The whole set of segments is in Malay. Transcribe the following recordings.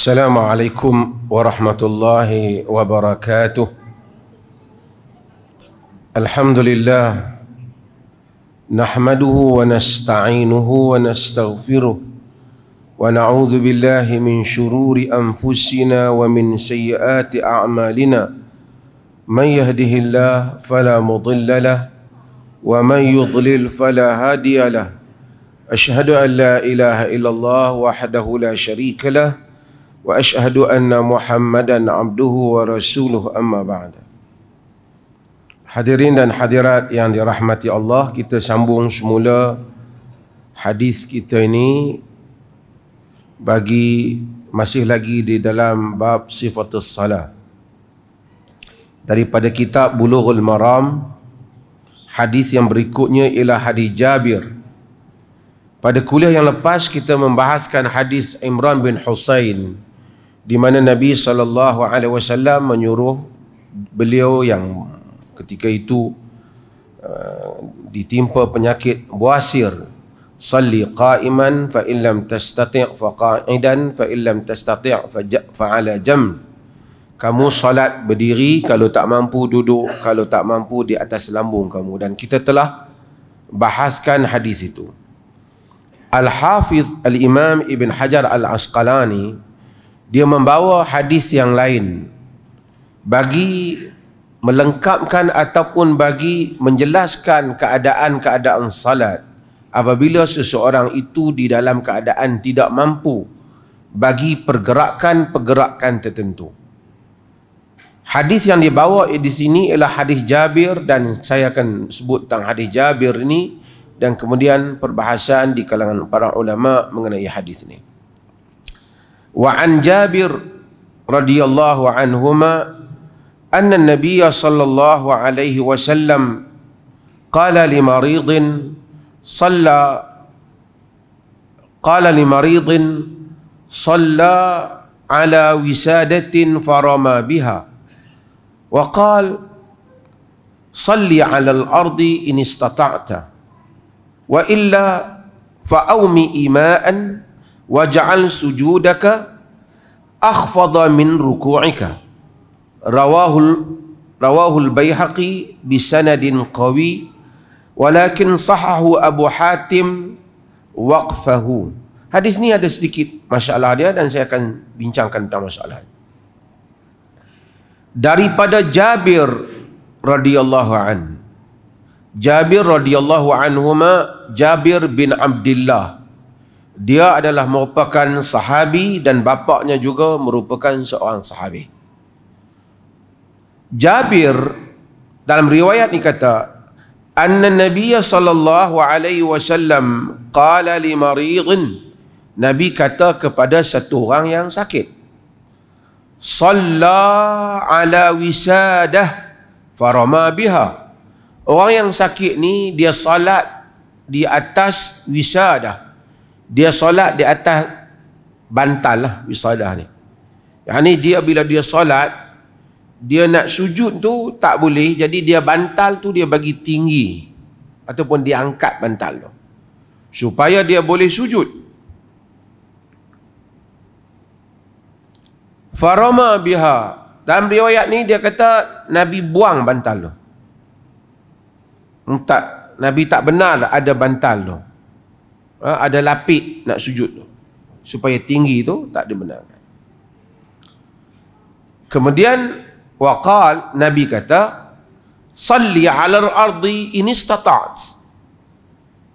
Assalamualaikum warahmatullahi wabarakatuh. Alhamdulillah, nahmaduhu wa nasta'inuhu wa nastaghfiruh wa na'udzu billahi min shururi anfusina wa min sayyiati a'malina. Man yahdihillahu fala mudilla lahu wa man yudlil fala hadiya lahu. Ashhadu an la ilaha illallah wahdahu la syarika lahu wa ashhadu anna Muhammadan abduhu wa rasuluh, amma ba'da. Hadirin dan hadirat yang dirahmati Allah, kita sambung semula hadis kita ini bagi masih lagi di dalam bab sifatus salat daripada kitab Bulughul Maram. Hadis yang berikutnya ialah hadis Jabir. Pada kuliah yang lepas kita membahaskan hadis Imran bin Husain, di mana Nabi SAW menyuruh beliau yang ketika itu ditimpa penyakit buasir, salli qa'iman fa illam tastati' fa qa'idan fa illam tastati' fa 'ala jam. Kamu salat berdiri, kalau tak mampu duduk, kalau tak mampu di atas lambung kamu. Dan kita telah bahaskan hadis itu. Al-Hafiz Al-Imam Ibn Hajar Al-Asqalani dia membawa hadis yang lain bagi melengkapkan ataupun bagi menjelaskan keadaan-keadaan salat apabila seseorang itu di dalam keadaan tidak mampu bagi pergerakan-pergerakan tertentu. Hadis yang dibawa di sini ialah hadis Jabir, dan saya akan sebut tentang hadis Jabir ini dan kemudian perbahasan di kalangan para ulama mengenai hadis ini. Wa an Jabir radhiyallahu anhuma anna an-nabiy sallallahu alaihi wasallam qala li maridin salla ala wisadatin farama biha wa qala salli ala al-ardi in istata'ta wa illa fa'awmi ima'an waj'al sujudaka akhfadha min ruku'ika. Rawahul Baihaqi bisanadin qawi walakin sahahu Abu Hatim waqfahu. Hadis ni ada sedikit masalah dia dan saya akan bincangkan tentang masalah. Daripada Jabir radhiyallahu an. Jabir radhiyallahu anhuma, Jabir bin Abdullah. Dia adalah merupakan sahabi dan bapaknya juga merupakan seorang sahabi. Jabir dalam riwayat ni kata, anna Nabiy sallallahu alaihi wasallam qala li maridin. Nabi kata kepada satu orang yang sakit, salla ala wisadah farama biha. Orang yang sakit ni dia salat di atas wisadah. Dia solat di atas bantal lah, wisadah ni. Yang ni dia bila dia solat, dia nak sujud tu tak boleh, jadi dia bantal tu dia bagi tinggi ataupun dia angkat bantal tu supaya dia boleh sujud. Farama biha. Dalam riwayat ni dia kata Nabi buang bantal tu. Tak, Nabi tak benar ada bantal tu. Ada lapik nak sujud tu supaya tinggi tu tak dibenarkan. Kemudian waqal, Nabi kata salli 'alal ardi in istata'at.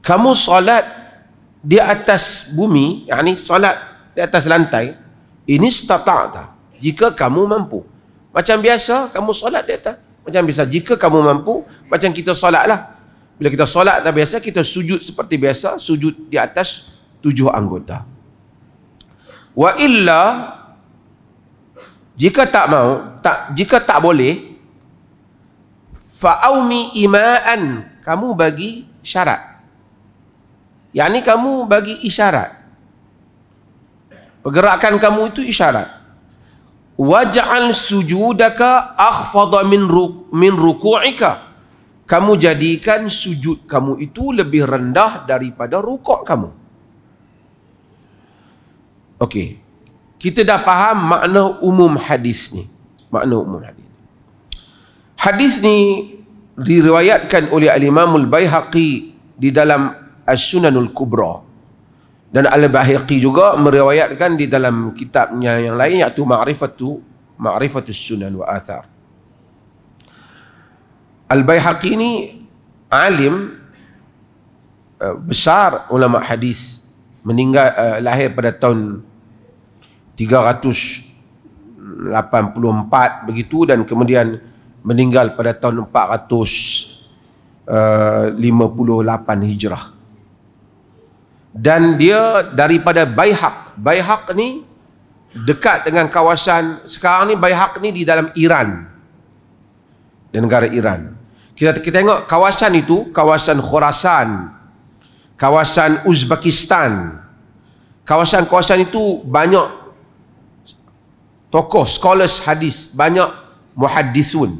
Kamu solat di atas bumi, yakni solat di atas lantai, in istata'ta, jika kamu mampu. Macam biasa kamu solat di atas, macam biasa jika kamu mampu, macam kita solatlah. Bila kita solat tak biasa, kita sujud seperti biasa, sujud di atas 7 anggota. Wa illa, jika tak mau, jika tak boleh, fa'aumi ima'an, kamu bagi syarat. Yang ni kamu bagi isyarat. Pergerakan kamu itu isyarat. Waj'al sujudaka akhfadha min ruku'ika. Kamu jadikan sujud kamu itu lebih rendah daripada rukuk kamu. Okey. kita dah faham makna umum hadis ni. Makna umum hadis. Hadis ni diriwayatkan oleh Al-Imam Al-Baihaqi di dalam As-Sunanul Kubra, dan Al-Baihaqi juga meriwayatkan di dalam kitabnya yang lain, iaitu Ma'rifatus Sunan wa Athar. Al-Baihaqi ni alim besar ulama hadis, meninggal lahir pada tahun 384 begitu, dan kemudian meninggal pada tahun 458 Hijrah. Dan dia daripada Baihaq. Baihaq ni dekat dengan kawasan, sekarang ni Baihaq ni di dalam Iran, di negara Iran. Kita tengok kawasan itu, kawasan Khurasan, kawasan Uzbekistan, kawasan-kawasan itu banyak tokoh, scholars hadis, banyak muhaddisun.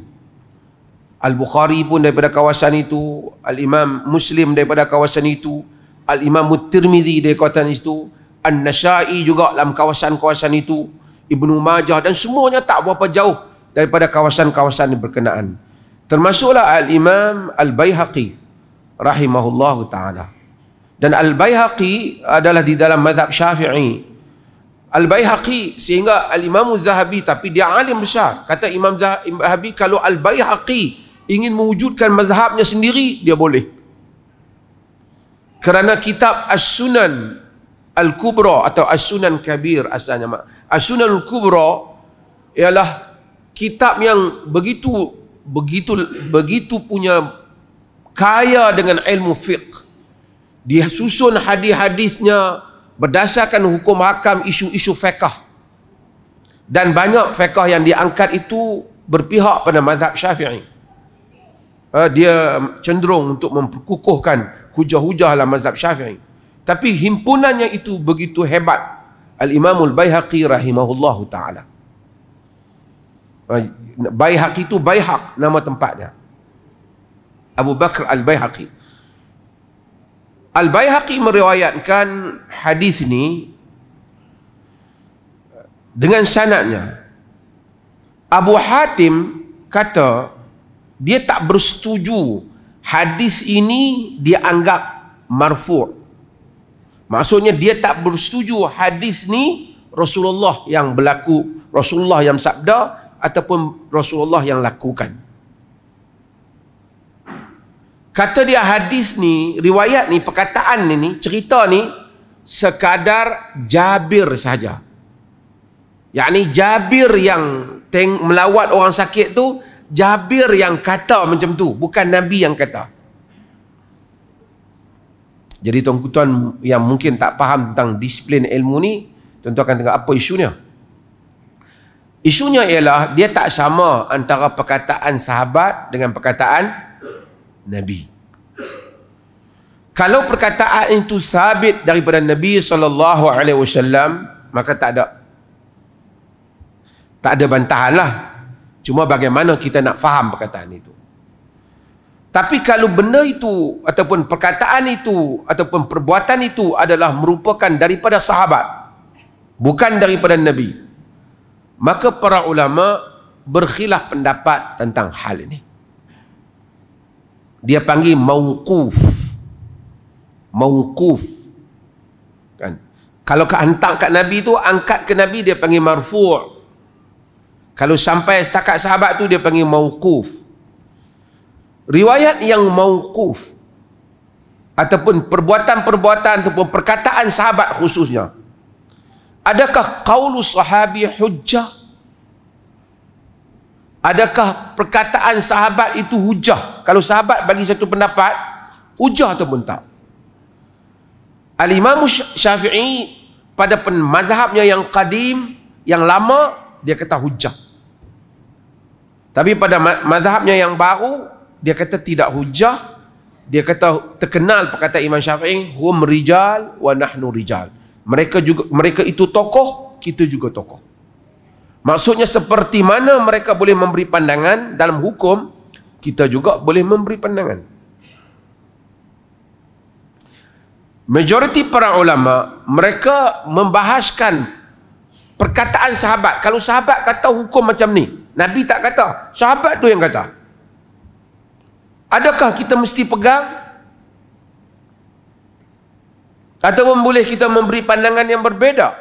Al-Bukhari pun daripada kawasan itu, Al-Imam Muslim daripada kawasan itu, Al-Imam Tirmidzi dari kawasan itu, An-Nasa'i juga dalam kawasan-kawasan itu, Ibnu Majah, dan semuanya tak berapa jauh daripada kawasan-kawasan berkenaan. Termasuklah Al-Imam Al-Baihaqi rahimahullahu ta'ala. Dan Al-Baihaqi adalah di dalam mazhab Syafi'i. Al-Baihaqi, sehingga Al-Imam Zahabi, tapi dia alim besar, kata Imam Zahabi, kalau Al-Baihaqi ingin mewujudkan mazhabnya sendiri, dia boleh. Kerana kitab As-Sunan Al-Kubra atau As-Sunan Kabir asalnya. As-Sunan Al-Kubra ialah kitab yang begitu punya kaya dengan ilmu fiqh. Dia susun hadis-hadisnya berdasarkan hukum hakam, isu-isu fiqh. Dan banyak fiqh yang diangkat itu berpihak pada mazhab Syafi'i. Dia cenderung untuk memperkukuhkan hujah-hujah dalam mazhab Syafi'i. Tapi himpunannya itu begitu hebat. Al-Imam Al-Baihaqi rahimahullahu ta'ala. Baihaqi itu Baihaq nama tempatnya. Abu Bakr Al-Baihaqi. Al-Baihaqi meriwayatkan hadis ini dengan sanadnya. Abu Hatim kata dia tak bersetuju hadis ini dianggap marfu'. Maksudnya dia tak bersetuju hadis ni Rasulullah yang berlaku, Rasulullah yang sabda ataupun Rasulullah yang lakukan. Kata dia hadis ni, riwayat ni, perkataan ni, cerita ni sekadar Jabir saja. Yakni Jabir yang melawat orang sakit tu, Jabir yang kata macam tu, bukan Nabi yang kata. Jadi tuan-tuan yang mungkin tak faham tentang disiplin ilmu ni, tuan-tuan akan tengok apa isunya. Isunya ialah dia tak sama antara perkataan sahabat dengan perkataan Nabi. Kalau perkataan itu sabit daripada Nabi SAW, maka tak ada bantahan lah. Cuma bagaimana kita nak faham perkataan itu. Tapi kalau benda itu ataupun perkataan itu ataupun perbuatan itu adalah merupakan daripada sahabat, bukan daripada Nabi, maka para ulama berkhilaf pendapat tentang hal ini. Dia panggil mauquf. Mauquf. Kan? Kalau hantar kat Nabi tu, angkat ke Nabi, dia panggil marfu'. Kalau sampai setakat sahabat tu, dia panggil mauquf. Riwayat yang mauquf ataupun perbuatan-perbuatan ataupun perkataan sahabat khususnya, adakah qaulu sahabi hujjah? Adakah perkataan sahabat itu hujjah? Kalau sahabat bagi satu pendapat, hujjah ataupun tak? Al-Imam Syafi'i pada mazhabnya yang qadim, yang lama, dia kata hujjah. Tapi pada mazhabnya yang baru, dia kata tidak hujjah. Dia kata terkenal perkataan Imam Syafi'i, hum rijal wa nahnu rijal. Mereka itu tokoh, kita juga tokoh. Maksudnya seperti mana mereka boleh memberi pandangan dalam hukum, kita juga boleh memberi pandangan. Majoriti para ulama, mereka membahaskan perkataan sahabat. Kalau sahabat kata hukum macam ni, Nabi tak kata, sahabat tu yang kata. Adakah kita mesti pegang? Ataupun boleh kita memberi pandangan yang berbeza?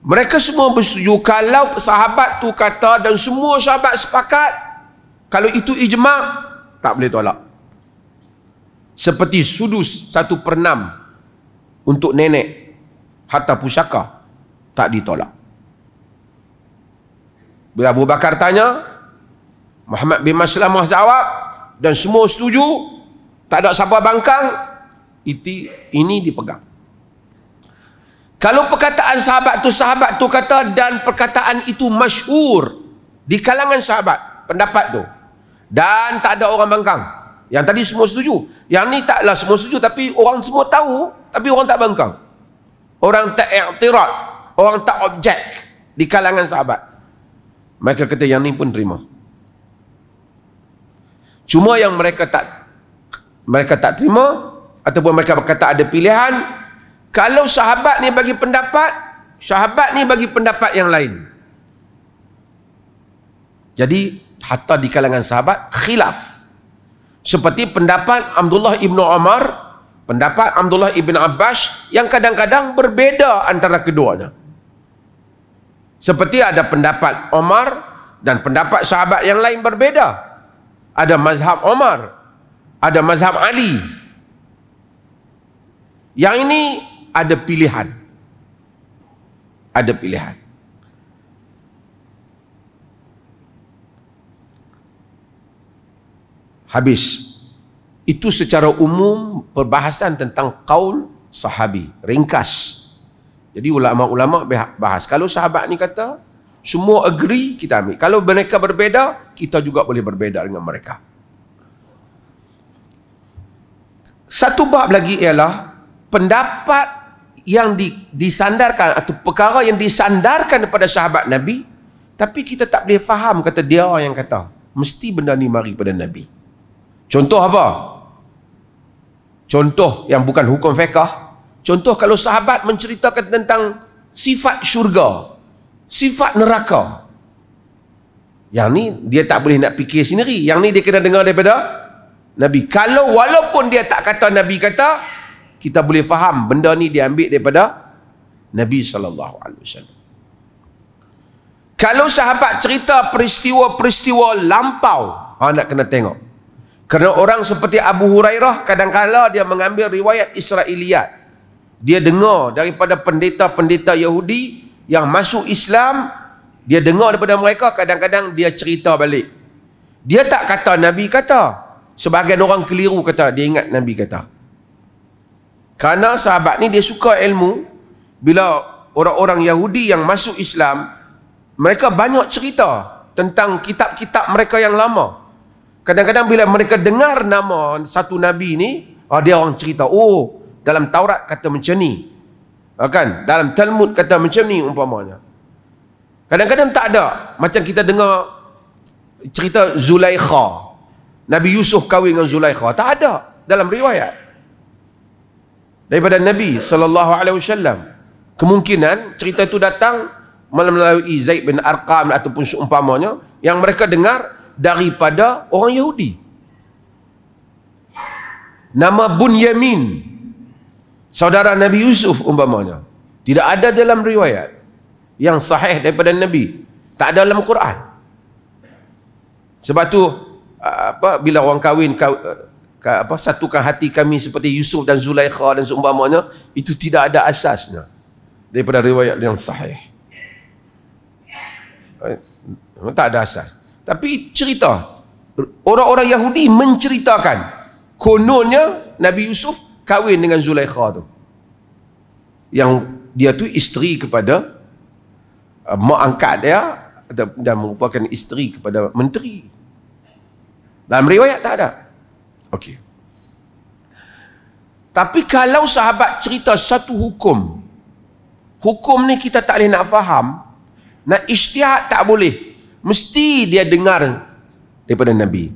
Mereka semua bersetuju kalau sahabat tu kata dan semua sahabat sepakat, kalau itu ijma', tak boleh tolak. Seperti sudus 1/6 untuk nenek harta pusaka, tak ditolak. Bila Abu Bakar tanya, Muhammad bin Maslamah jawab, dan semua setuju, tak ada siapa bangkang, ini dipegang. Kalau perkataan sahabat tu kata dan perkataan itu masyhur di kalangan sahabat, pendapat tu, dan tak ada orang bangkang. Yang tadi semua setuju, yang ni taklah semua setuju, tapi orang semua tahu, tapi orang tak bangkang. Orang tak i'tirad, orang tak objek di kalangan sahabat. Mereka kata yang ni pun terima. Cuma yang mereka tak terima, ataupun mereka berkata ada pilihan, kalau sahabat ni bagi pendapat, sahabat ni bagi pendapat yang lain. Jadi hatta di kalangan sahabat khilaf. Seperti pendapat Abdullah ibn Umar, pendapat Abdullah ibn Abbas, yang kadang-kadang berbeza antara keduanya. Seperti ada pendapat Umar dan pendapat sahabat yang lain berbeza. Ada mazhab Umar, ada mazhab Ali. Yang ini ada pilihan. Ada pilihan. Habis. Itu secara umum perbahasan tentang qaul sahabi. Ringkas. Jadi ulama-ulama bahas. Kalau sahabat ni kata, semua agree, kita ambil. Kalau mereka berbeza, kita juga boleh berbeza dengan mereka. Satu bab lagi ialah pendapat yang disandarkan atau perkara yang disandarkan kepada sahabat Nabi, tapi kita tak boleh faham kata dia yang kata. Mesti benda ni mari pada Nabi. Contoh apa? Contoh yang bukan hukum fiqh. Contoh kalau sahabat menceritakan tentang sifat syurga, sifat neraka. Yang ni dia tak boleh nak fikir sendiri. Yang ni dia kena dengar daripada Nabi. Kalau walaupun dia tak kata Nabi kata, kita boleh faham benda ni dia ambil daripada Nabi SAW. Kalau sahabat cerita peristiwa-peristiwa lampau, nak kena tengok. Kerana orang seperti Abu Hurairah kadang-kala dia mengambil riwayat Israiliyat. Dia dengar daripada pendeta-pendeta Yahudi yang masuk Islam, dia dengar daripada mereka, kadang-kadang dia cerita balik. Dia tak kata Nabi kata. Sebahagian orang keliru kata dia ingat Nabi kata. Kerana sahabat ni dia suka ilmu. Bila orang-orang Yahudi yang masuk Islam, mereka banyak cerita tentang kitab-kitab mereka yang lama. Kadang-kadang bila mereka dengar nama satu Nabi ni, dia orang cerita, oh dalam Taurat kata macam ni, kan? Dalam Talmud kata macam ni umpamanya. Kadang-kadang tak ada. Macam kita dengar cerita Zulaikha, Nabi Yusuf kahwin dengan Zulaikha, tak ada dalam riwayat daripada Nabi SAW. Kemungkinan cerita itu datang melalui Zaid bin Arqam ataupun seumpamanya, yang mereka dengar daripada orang Yahudi. Nama Bunyamin, saudara Nabi Yusuf umpamanya, tidak ada dalam riwayat yang sahih daripada Nabi, tak ada dalam Quran. Sebab tu bila orang kahwin, satukan hati kami seperti Yusuf dan Zulaikha dan seumpamanya, itu tidak ada asasnya daripada riwayat yang sahih. Tak ada asas. Tapi cerita orang-orang Yahudi menceritakan kononnya Nabi Yusuf kahwin dengan Zulaikha tu, yang dia tu isteri kepada mak angkat dia dan merupakan isteri kepada menteri. Dalam riwayat tak ada. Okey. Tapi kalau sahabat cerita satu hukum, hukum ni kita tak boleh nak faham, nak ijtihad tak boleh. Mesti dia dengar daripada Nabi.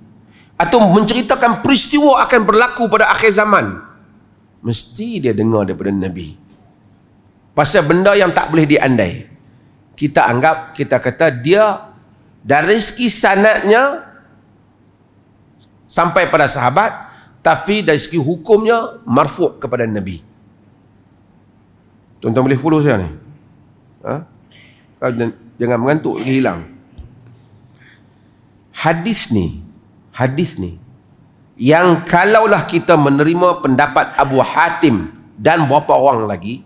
Atau menceritakan peristiwa akan berlaku pada akhir zaman, mesti dia dengar daripada Nabi. pasal benda yang tak boleh diandai. Kita anggap, kita kata dia dari segi sanadnya sampai pada sahabat, tapi dari segi hukumnya marfu' kepada Nabi. Tuan-tuan boleh follow saya ni? Jangan mengantuk, hilang. Hadis ni yang kalaulah kita menerima pendapat Abu Hatim dan beberapa orang lagi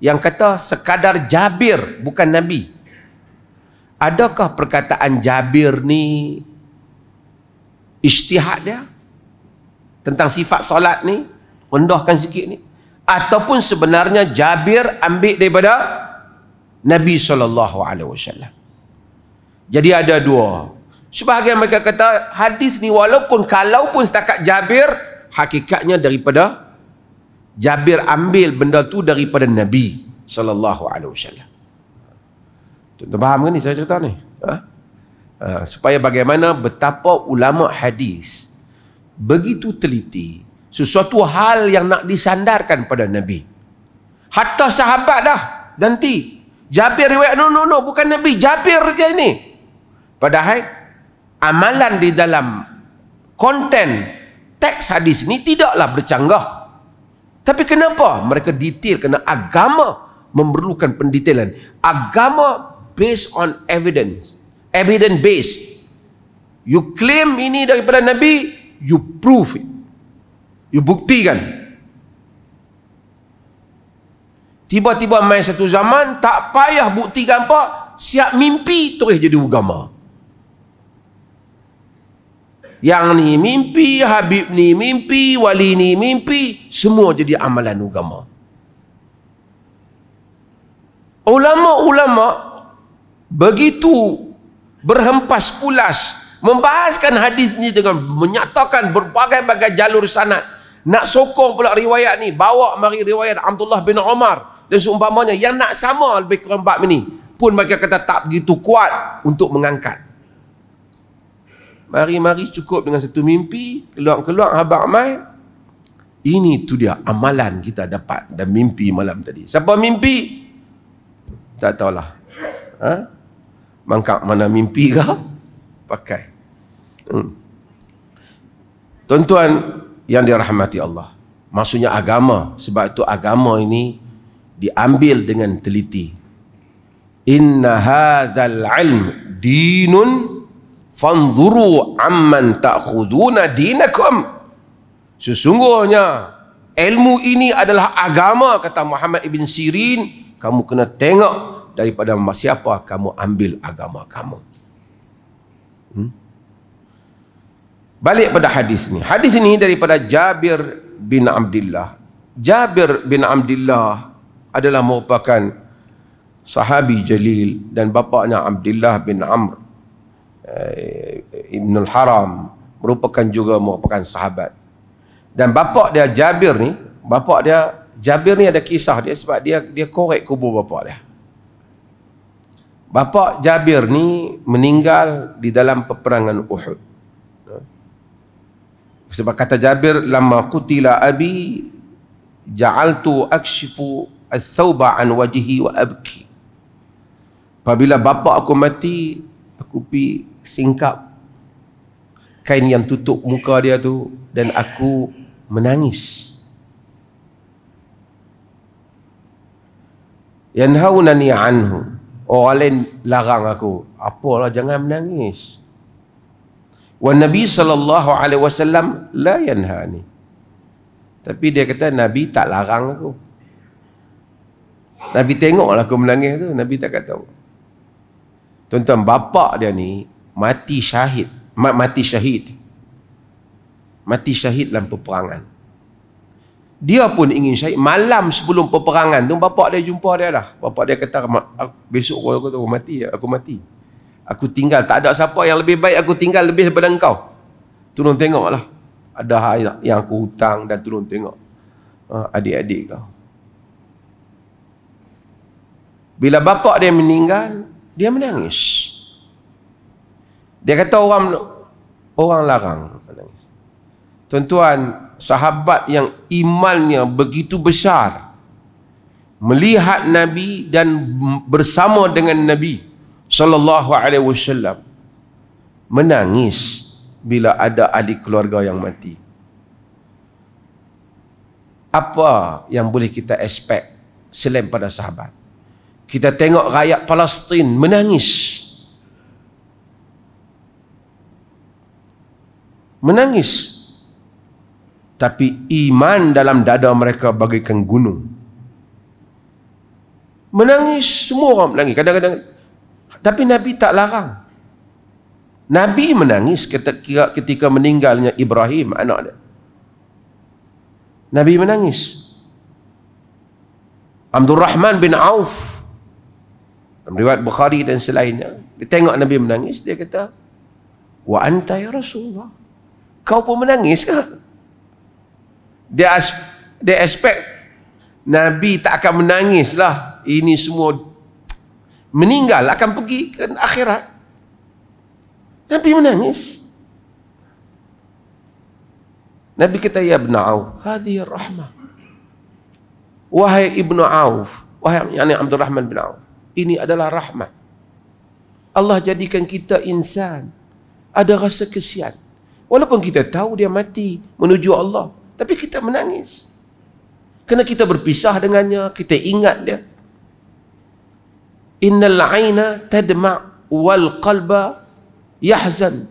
yang kata sekadar Jabir bukan Nabi, adakah perkataan Jabir ni ijtihad dia tentang sifat solat ni, rendahkan sikit ni, ataupun sebenarnya Jabir ambil daripada Nabi SAW? Jadi ada dua. Sebahagian mereka kata hadis ni kalaupun setakat Jabir, hakikatnya daripada Jabir ambil benda tu daripada Nabi SAW. Tuan-tuan faham ke ni saya cerita ni? Supaya bagaimana betapa ulama hadis begitu teliti sesuatu hal yang nak disandarkan pada Nabi. Hatta sahabat dah ganti. Jabir riwayat no bukan Nabi, Jabir je ini. Padahal amalan di dalam konten teks hadis ini tidaklah bercanggah. Tapi kenapa? Mereka detail, kerana agama memerlukan pendetailan. Agama based on evidence. Evidence based. You claim ini daripada Nabi, you prove it. You buktikan. Tiba-tiba main satu zaman, tak payah buktikan apa, siap mimpi terus jadi agama. Yang ni mimpi, Habib ni mimpi, wali ni mimpi, semua jadi amalan agama. Ulama-ulama begitu berhempas pulas membahaskan hadis ni dengan menyatakan berbagai-bagai jalur sanad. Nak sokong pula riwayat ni, bawa mari riwayat Abdullah bin Umar dan seumpamanya yang nak sama lebih kurang bab ni, pun mereka kata tak begitu kuat untuk mengangkat. Mari-mari cukup dengan satu mimpi, keluar-keluar habaq mai. Ini tu dia amalan kita dapat dan mimpi malam tadi. Siapa mimpi? Tak tahulah. Mangkak mana mimpi ke? Pakai. Tuan-tuan yang dirahmati Allah, maksudnya agama. Sebab itu agama ini diambil dengan teliti. Inna hadzal ilm dinun fanzuru amman ta'khuduna dinakum. Sesungguhnya ilmu ini adalah agama, kata Muhammad ibn Sirin. Kamu kena tengok daripada siapa kamu ambil agama kamu. Balik pada hadis ni. Hadis ini daripada Jabir bin Abdullah. Jabir bin Abdullah adalah merupakan sahabi jalil dan bapaknya Abdullah bin Amr Ibn al-Haram merupakan sahabat. Dan bapak dia Jabir ni, Jabir ni ada kisah dia sebab dia korek kubur bapak dia. Bapak Jabir ni meninggal di dalam peperangan Uhud. Sebab kata Jabir, lama qutila abi ja'altu akshifu al-thawba an wajhi wa abki. Apabila bapa aku mati, aku pi singkap kain yang tutup muka dia tu dan aku menangis. Yanhaunani anhu. Orang lain larang aku. Apalah, jangan menangis. Wa Nabi SAW la yanhani. Tapi dia kata Nabi tak larang aku. Nabi tengoklah aku menangis tu, Nabi tak kata. Tuan-tuan, bapak dia ni mati syahid dalam peperangan. Dia pun ingin syahid. Malam sebelum peperangan tu bapak dia jumpa dia dah. Bapak dia kata, besok aku mati. Aku tinggal, tak ada siapa yang lebih baik, aku tinggal lebih daripada engkau. Tolong tengoklah. Ada hal yang aku hutang dan tolong tengok adik-adik kau. Bila bapak dia meninggal, dia menangis. Dia kata orang larang menangis. Tuan-tuan, sahabat yang imannya begitu besar melihat Nabi dan bersama dengan Nabi sallallahu alaihi wasallam, menangis bila ada ahli keluarga yang mati. Apa yang boleh kita expect selain pada sahabat? Kita tengok rakyat Palestin menangis. Menangis. Tapi iman dalam dada mereka bagaikan gunung. Menangis, semua orang menangis. Kadang-kadang, tapi Nabi tak larang. Nabi menangis ketika meninggalnya Ibrahim, anak dia. Nabi menangis. Abdul Rahman bin Auf, dalam riwayat Bukhari dan selainnya, dia tengok Nabi menangis, dia kata, wa anta ya Rasulullah, kau pun menangis ke? Dia expect Nabi tak akan menangis lah, ini semua meninggal, akan pergi ke akhirat. Nabi menangis. Nabi kata, ya Ibn Auf, hadhihi rahmah. Wahai Ibnu Auf, wahai Abdul Rahman bin Auf, ini adalah rahmat. Allah jadikan kita insan, ada rasa kesian. Walaupun kita tahu dia mati menuju Allah, tapi kita menangis. Kerana kita berpisah dengannya, kita ingat dia. Innal aina tadma' wal qalba yahzan.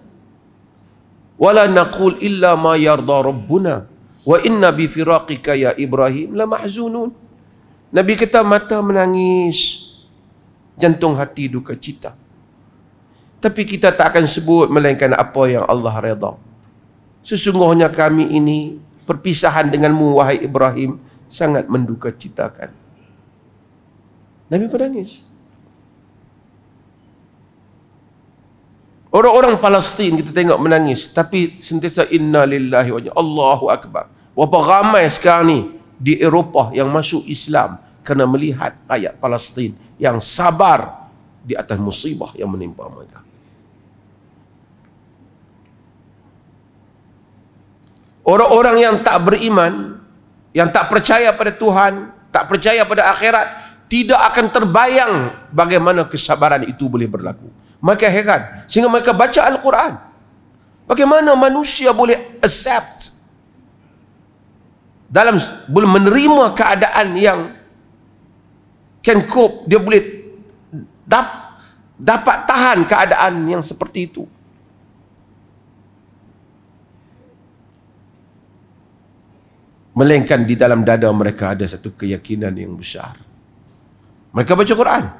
Wala naqul illa ma yarda rabbuna wa inna bi firaqika ya Ibrahim la mahzunun. Nabi kata mata menangis, jantung hati duka cita. Tapi kita tak akan sebut melainkan apa yang Allah redha. Sesungguhnya kami ini perpisahan denganmu wahai Ibrahim sangat menduka citakan. Nabi menangis. Orang-orang Palestin kita tengok menangis, tapi sentiasa inna lillahi wa inna Allahu akbar. Berapa ramai sekarang ni di Eropah yang masuk Islam kerana melihat rakyat Palestin yang sabar di atas musibah yang menimpa mereka. Orang-orang yang tak beriman, yang tak percaya pada Tuhan, tak percaya pada akhirat, tidak akan terbayang bagaimana kesabaran itu boleh berlaku. Mereka heran sehingga mereka baca Al-Quran. Bagaimana manusia boleh accept, boleh menerima keadaan yang can cope, dia boleh dapat tahan keadaan yang seperti itu. Melainkan di dalam dada mereka ada satu keyakinan yang besar. Mereka baca Quran.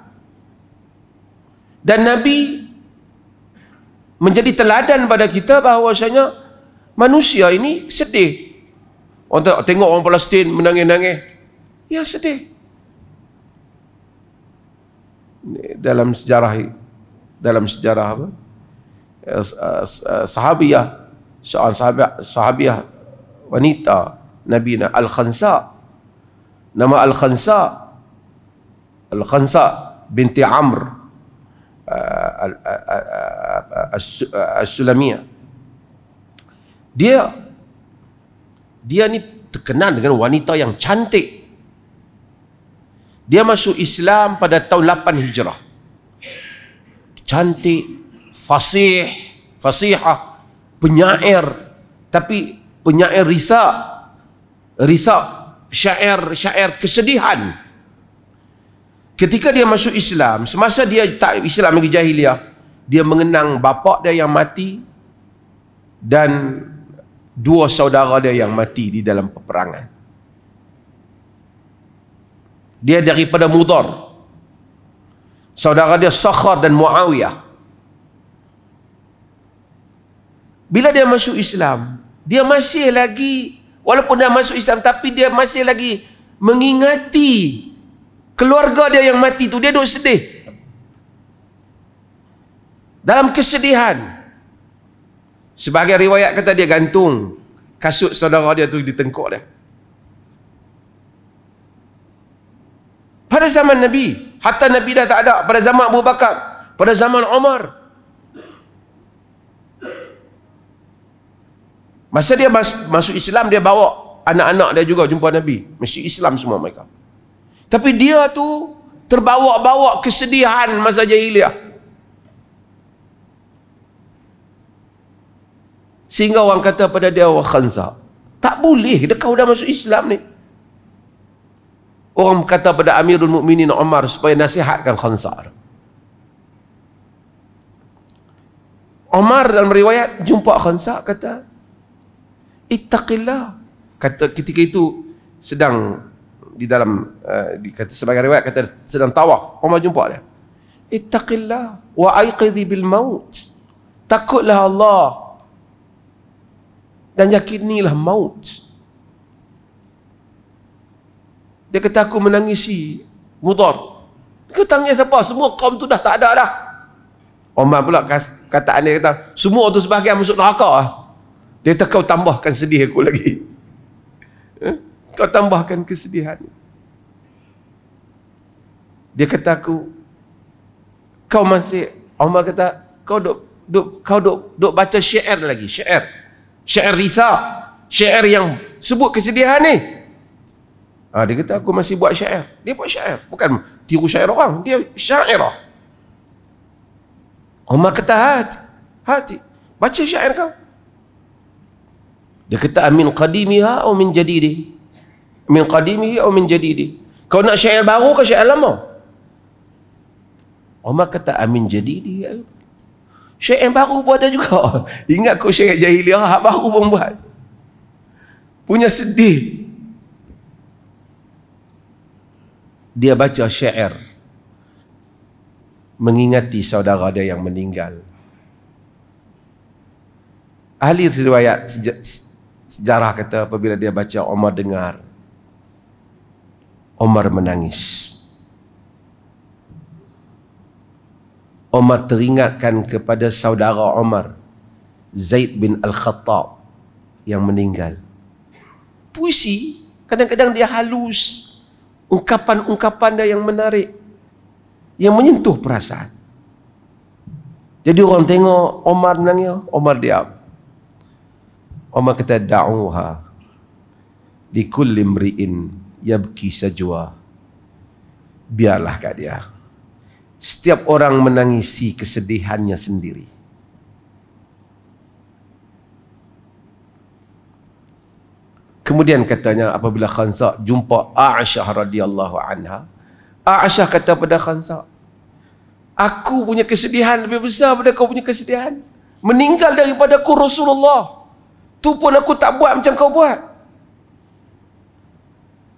Dan Nabi menjadi teladan pada kita bahawasanya manusia ini sedih. Orang tengok orang Palestin menangis-nangis, ya sedih. Dalam sejarah apa? Sahabiah, seorang sahabiah wanita Nabi Al-Khansa. Nama Al-Khansa binti Amr As-Sulamiyah. Dia ni terkenal dengan wanita yang cantik. Dia masuk Islam pada tahun 8 Hijrah. Cantik, fasihah, penyair, tapi penyair risa, syair kesedihan. Ketika dia masuk Islam, semasa dia tak Islam lagi jahiliah, dia mengenang bapa dia yang mati dan 2 saudara dia yang mati di dalam peperangan. Dia daripada Mudar. Saudara dia Sakhar dan Muawiyah. Bila dia masuk Islam, dia masih lagi, walaupun dia masuk Islam, tapi dia masih lagi mengingati keluarga dia yang mati tu. Dia duduk sedih. Dalam kesedihan. Sebagai riwayat kata dia gantung kasut saudara dia tu di tengkuk dia. Pada zaman Nabi, hatta Nabi dah tak ada. Pada zaman Abu Bakar, pada zaman Umar, masa dia masuk Islam, dia bawa anak-anak dia juga jumpa Nabi. Mesti Islam semua mereka. Tapi dia tu terbawa-bawa kesedihan masa jahiliah. Sehingga orang kata pada dia, wah khansa. Tak boleh, kau dah masuk Islam ni. Orang kata pada Amirul Mukminin Umar supaya nasihatkan Khansa. Umar dalam riwayat jumpa Khansa, kata, ittaqillah. Kata ketika itu sedang di dalam kata sebagai riwayat kata sedang tawaf. Umar jumpa dia. Ittaqillah wa aiqidhi bil maut. Takutlah Allah dan yakinilah maut. Dia kata, aku menangisi Mudhar. Dia tangis apa? Semua kaum tu dah tak ada dah. Umar pula kataan dia kata, semua tu sebahagian masuk neraka lah. Dia kata, kau tambahkan sedih aku lagi. Kau tambahkan kesedihan. Dia kata aku, kau masih, Umar kata, kau duk baca syair lagi, syair risa, syair yang sebut kesedihan ni. Dia kata, aku masih buat syair. Dia buat syair, bukan tiru syair orang, dia syairah. Umar kata, hati baca syair kau. Dia kata, amin qadimiha atau min jadidi? Min qadimihi atau min jadidi? Kau nak syair baru ke syair lama? Umar kata, amin jadidi. Syair baru pun ada juga. Ingat kau syair jahiliah, hak baru pun buat. Punya sedih. Dia baca syair mengingati saudara dia yang meninggal. Ahli riwayat sejarah kata apabila dia baca, Umar dengar, Umar menangis. Umar teringatkan kepada saudara Umar, Zaid bin Al-Khattab yang meninggal. Puisi kadang-kadang dia halus, ungkapan-ungkapan dia yang menarik, yang menyentuh perasaan. Jadi orang tengok Umar nangis, Umar diam. Umar kata, da'uha likulli imri'in yabki sajwa. Biarlah kat dia. Setiap orang menangisi kesedihannya sendiri. Kemudian katanya apabila Khansa jumpa Aisyah radhiyallahu anha, Aisyah kata pada Khansa, aku punya kesedihan lebih besar daripada kau punya kesedihan. Meninggal daripada aku Rasulullah. Tu pun aku tak buat macam kau buat.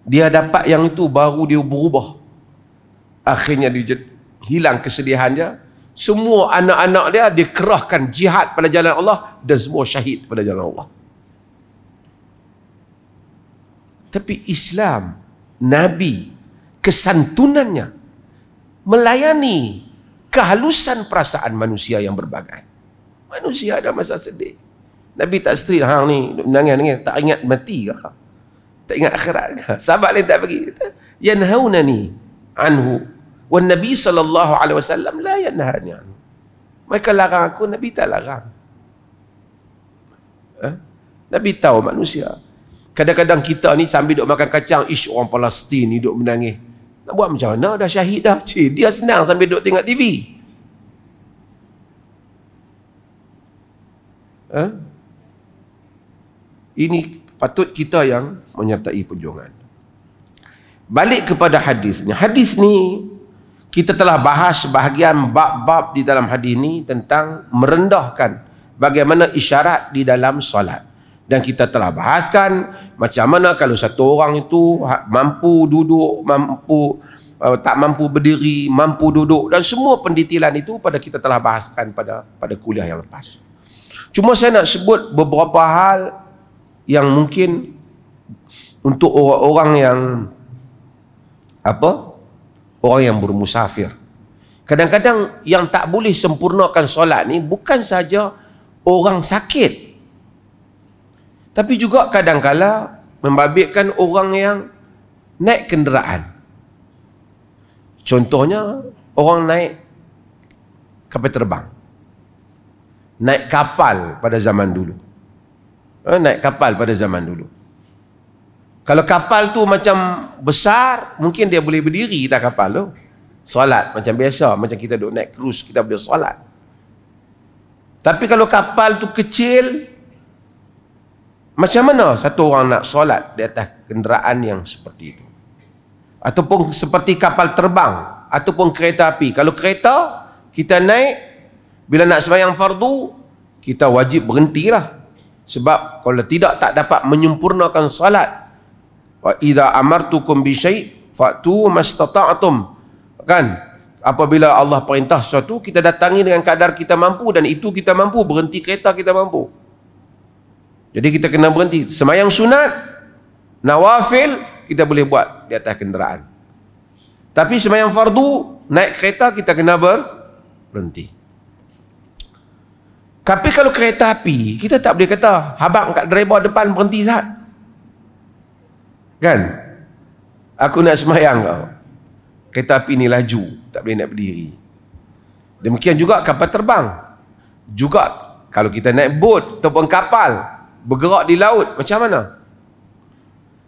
Dia dapat yang itu baru dia berubah. Akhirnya dia hilang kesedihan dia. Semua anak-anak dia dikerahkan jihad pada jalan Allah dan semua syahid pada jalan Allah. Tapi Islam, Nabi, kesantunannya melayani kehalusan perasaan manusia yang berbagai. Manusia ada masa sedih. Nabi tak setril, hang ni menangis-nangis, tak ingat mati ke? Tak ingat akhirat ke? Sahabat lain tak bagi. Yanhaunani anhu. Wan Nabi sallallahu alaihi wasallam la yanhani anhu. Mereka larang aku, Nabi tak larang. Nabi tahu manusia. Kadang-kadang kita ni sambil duk makan kacang, ish orang Palestin ni duk menangis. Nak buat macam mana? Dah syahid dah. Cik, dia senang sambil duk tengok TV. Ini patut kita yang menyertai perjuangan. Balik kepada hadis ni. Hadis ni kita telah bahas sebahagian bab-bab di dalam hadis ni tentang merendahkan bagaimana isyarat di dalam solat. Dan kita telah bahaskan macam mana kalau satu orang itu mampu duduk, tak mampu berdiri, mampu duduk, dan semua pendetilan itu pada kita telah bahaskan pada kuliah yang lepas. Cuma saya nak sebut beberapa hal yang mungkin untuk orang-orang yang orang yang bermusafir. Kadang-kadang yang tak boleh sempurnakan solat ni bukan saja orang sakit, tapi juga kadang-kala membabitkan orang yang naik kenderaan. Contohnya orang naik kapal terbang, naik kapal pada zaman dulu. Naik kapal pada zaman dulu. Kalau kapal tu macam besar, mungkin dia boleh berdiri tak kapal tu. Solat macam biasa, macam kita duduk naik cruise, kita boleh solat. Tapi kalau kapal tu kecil, macam mana satu orang nak solat di atas kenderaan yang seperti itu? Ataupun seperti kapal terbang, ataupun kereta api. Kalau kereta, kita naik, bila nak sembahyang fardu, kita wajib berhentilah. Sebab kalau tidak, tak dapat menyempurnakan salat. Wa idza amartukum bi syai' fa'tu mastata'tum. Kan? Apabila Allah perintah sesuatu, kita datangi dengan kadar kita mampu, dan itu kita mampu. Berhenti kereta kita mampu. Jadi kita kena berhenti. Sembahyang sunat, nawafil, kita boleh buat di atas kenderaan. Tapi sembahyang fardu, naik kereta, kita kena berhenti. Tapi kalau kereta api, kita tak boleh kata, habang kat driver depan berhenti Zat. Kan? Aku nak sembahyang kau. Kereta api ni laju, tak boleh nak berdiri. Demikian juga kapal terbang. Juga kalau kita naik bot ataupun kapal, bergerak di laut, macam mana?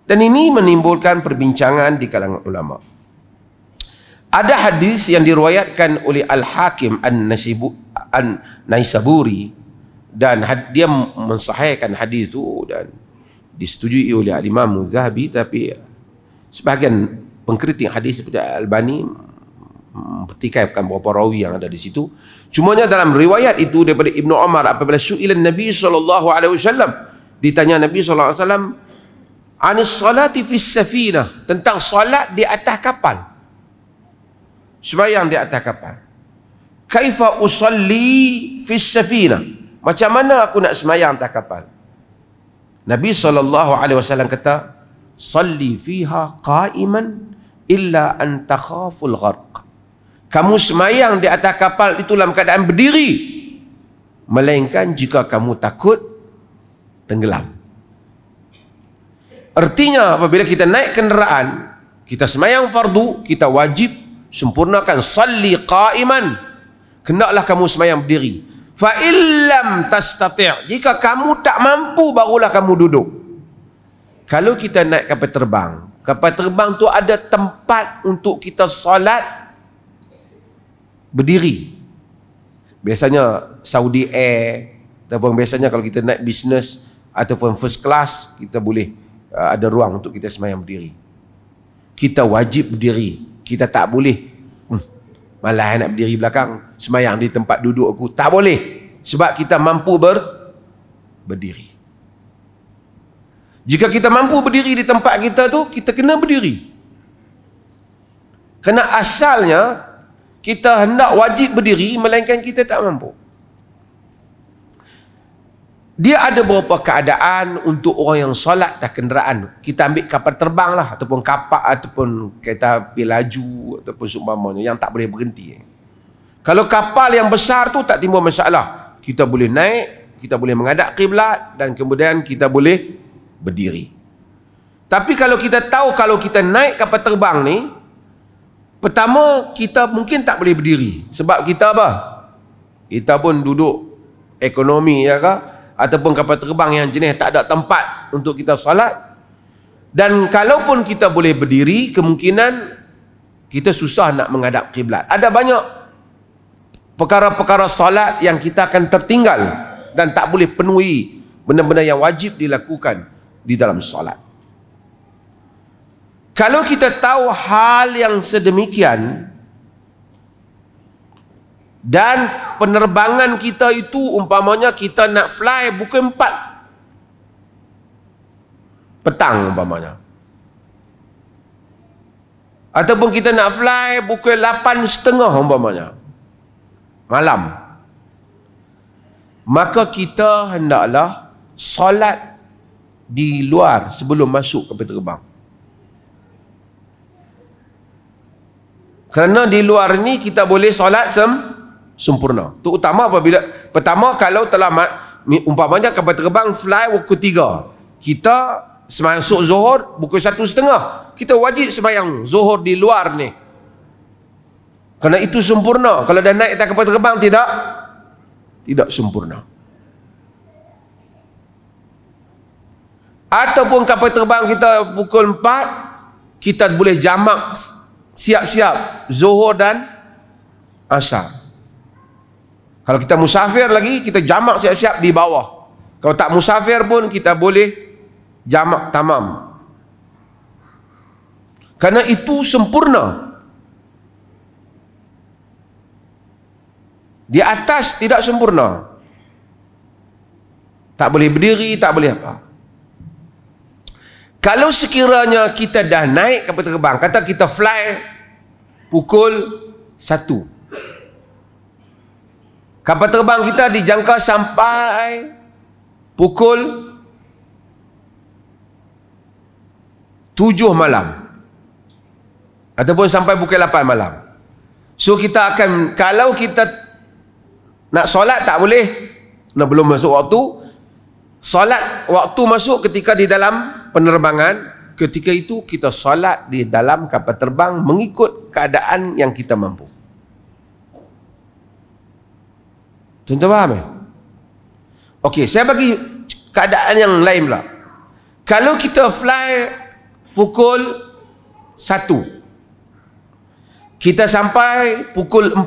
Dan ini menimbulkan perbincangan di kalangan ulama. Ada hadis yang diriwayatkan oleh Al-Hakim An-Naisaburi, dan dia mensahihkan hadis itu dan disetujui oleh Al-Imam Zahabi, tapi sebahagian pengkritik hadis seperti Al-Albani mempertikaikan beberapa rawi yang ada di situ. Cumanya dalam riwayat itu daripada Ibnu Umar, apabila su'ilan Nabi SAW, ditanya Nabi SAW anis salati fis safinah, tentang salat di atas kapal, sembahyang di atas kapal. Kaifa usalli fis safinah, macam mana aku nak sembahyang atas kapal? Nabi SAW kata, salli fiha qa'iman illa an takhaful gharq. Kamu sembahyang di atas kapal itu dalam keadaan berdiri, melainkan jika kamu takut tenggelam. Artinya apabila kita naik kenderaan, kita sembahyang fardu, kita wajib sempurnakan salli qa'iman. Hendaklah kamu sembahyang berdiri. Fa illam tastati', jika kamu tak mampu, barulah kamu duduk. Kalau kita naik kapal terbang tu ada tempat untuk kita solat berdiri. Biasanya Saudi Air, ataupun biasanya kalau kita naik bisnes ataupun first class, kita boleh ada ruang untuk kita sembahyang berdiri. Kita wajib berdiri. Kita tak boleh malah nak berdiri belakang, sembahyang di tempat duduk aku. Tak boleh. Sebab kita mampu berdiri. Jika kita mampu berdiri di tempat kita tu, kita kena berdiri. Kerana asalnya kita hendak wajib berdiri, melainkan kita tak mampu. Dia ada beberapa keadaan untuk orang yang solat atas kenderaan. Kita ambil kapal terbang lah, ataupun kapal, ataupun kereta api laju, ataupun seumpamanya yang tak boleh berhenti. Kalau kapal yang besar tu tak timbul masalah. Kita boleh naik, kita boleh menghadap kiblat, dan kemudian kita boleh berdiri. Tapi kalau kita tahu kalau kita naik kapal terbang ni, pertama kita mungkin tak boleh berdiri. Sebab kita apa? Kita pun duduk ekonomi, ya kah? Ataupun kapal terbang yang jenis tak ada tempat untuk kita solat. Dan kalaupun kita boleh berdiri, kemungkinan kita susah nak menghadap kiblat. Ada banyak perkara-perkara solat yang kita akan tertinggal dan tak boleh penuhi benda-benda yang wajib dilakukan di dalam solat. Kalau kita tahu hal yang sedemikian, dan penerbangan kita itu umpamanya kita nak fly pukul 4 petang umpamanya, ataupun kita nak fly pukul 8.30 umpamanya malam, maka kita hendaklah solat di luar sebelum masuk kapal terbang. Kerana di luar ni kita boleh solat sempurna. Terutama apabila pertama kalau telah umpamanya kapal terbang fly pukul 3, kita sembahyang zuhur pukul 1.30, kita wajib sembahyang zuhur di luar ni. Kerana itu sempurna. Kalau dah naik atas kapal terbang tidak sempurna. Ataupun kapal terbang kita pukul 4, kita boleh jamak siap-siap Zuhur dan Asar. Kalau kita musafir lagi, kita jamak siap-siap di bawah. Kalau tak musafir pun kita boleh jamak tamam. Karena itu sempurna. Di atas tidak sempurna. Tak boleh berdiri, tak boleh apa. Kalau sekiranya kita dah naik kapal terbang, kata kita fly pukul 1. Kapal terbang kita dijangka sampai pukul 7 malam. Ataupun sampai pukul 8 malam. So kita akan, kalau kita nak solat tak boleh, belum masuk waktu. Solat waktu masuk ketika di dalam penerbangan. Ketika itu kita solat di dalam kapal terbang mengikut keadaan yang kita mampu. Tuan-tuan faham ya? Okey, saya bagi keadaan yang lain pula. Kalau kita fly pukul 1, kita sampai pukul 4.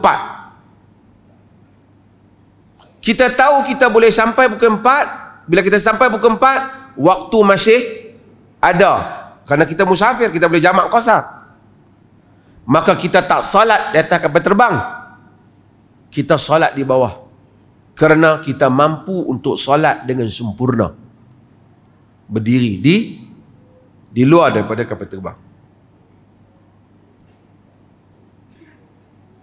Kita tahu kita boleh sampai pukul 4. Bila kita sampai pukul 4, waktu masih ada. Kerana kita musafir, kita boleh jamak qasar. Maka kita tak salat di atas kapal terbang. Kita salat di bawah. Kerana kita mampu untuk salat dengan sempurna. Berdiri di luar daripada kapal terbang.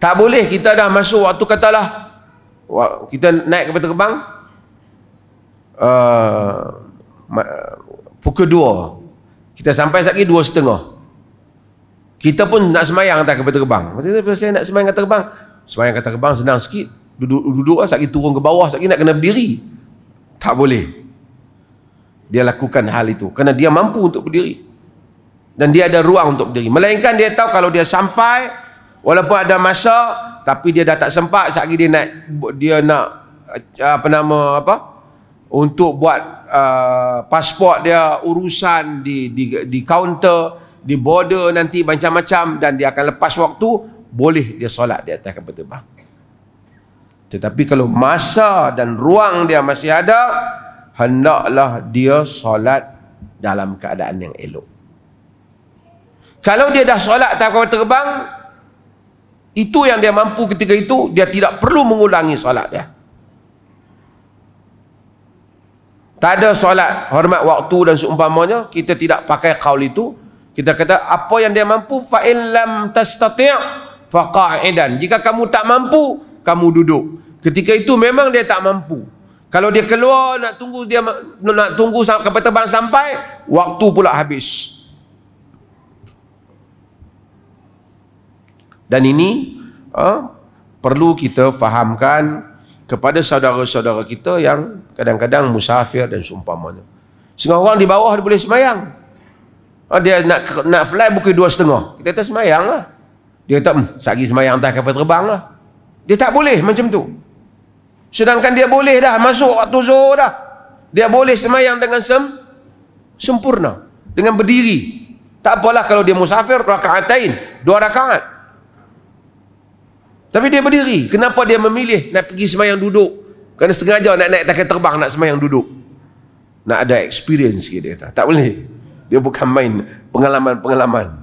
Tak boleh kita dah masuk waktu, katalah kita naik kapal terbang pukul 2, kita sampai lagi 2:30. Kita pun nak semayang atas kapal terbang. Maksudnya saya nak semayang kapal terbang. Semayang kapal terbang senang sikit. Duduk lah, lagi turun ke bawah, lagi nak kena berdiri. Tak boleh. Dia lakukan hal itu kerana dia mampu untuk berdiri. Dan dia ada ruang untuk berdiri. Melainkan dia tahu kalau dia sampai, walaupun ada masa, tapi dia dah tak sempat, lagi dia nak untuk buat pasport dia, urusan di kaunter, di border nanti macam-macam, dan dia akan lepas waktu, boleh dia solat di atas kapal terbang. Tetapi kalau masa dan ruang dia masih ada, hendaklah dia solat dalam keadaan yang elok. Kalau dia dah solat atas kapal terbang, itu yang dia mampu ketika itu, dia tidak perlu mengulangi solat dia. Tak ada solat hormat waktu dan seumpamanya. Kita tidak pakai qaul itu. Kita kata apa yang dia mampu, fa in lam tastati' fa qa'idan. Jika kamu tak mampu, kamu duduk. Ketika itu memang dia tak mampu. Kalau dia keluar nak tunggu kapal terbang sampai, waktu pula habis. Dan ini perlu kita fahamkan kepada saudara-saudara kita yang kadang-kadang musafir dan seumpamanya. Setengah orang di bawah dia boleh semayang. Dia nak fly pukul 2:30. Kita kata semayang lah. Dia kata, sehari semayang atas kapal terbang lah. Dia tak boleh macam tu. Sedangkan dia boleh dah masuk waktu zuhur dah. Dia boleh semayang dengan sempurna. Dengan berdiri. Tak apalah kalau dia musafir, raka'atain, 2 rakaat. Tapi dia berdiri. Kenapa dia memilih nak pergi semayang duduk? Kerana sengaja nak naik kapal terbang, nak semayang duduk. Nak ada experience sikit dia kata. Tak boleh. Dia bukan main pengalaman-pengalaman.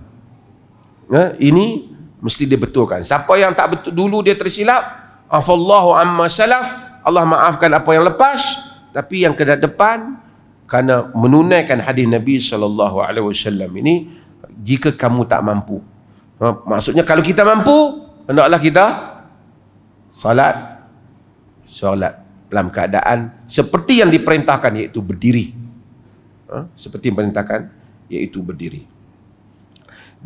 Ini mesti dibetulkan. Siapa yang tak betul dulu dia tersilap, afallahu amma salaf, Allah maafkan apa yang lepas. Tapi yang ke depan, kerana menunaikan hadis Nabi SAW ini, jika kamu tak mampu. Maksudnya kalau kita mampu, hendaklah kita solat dalam keadaan seperti yang diperintahkan, iaitu berdiri. Seperti yang diperintahkan, iaitu berdiri.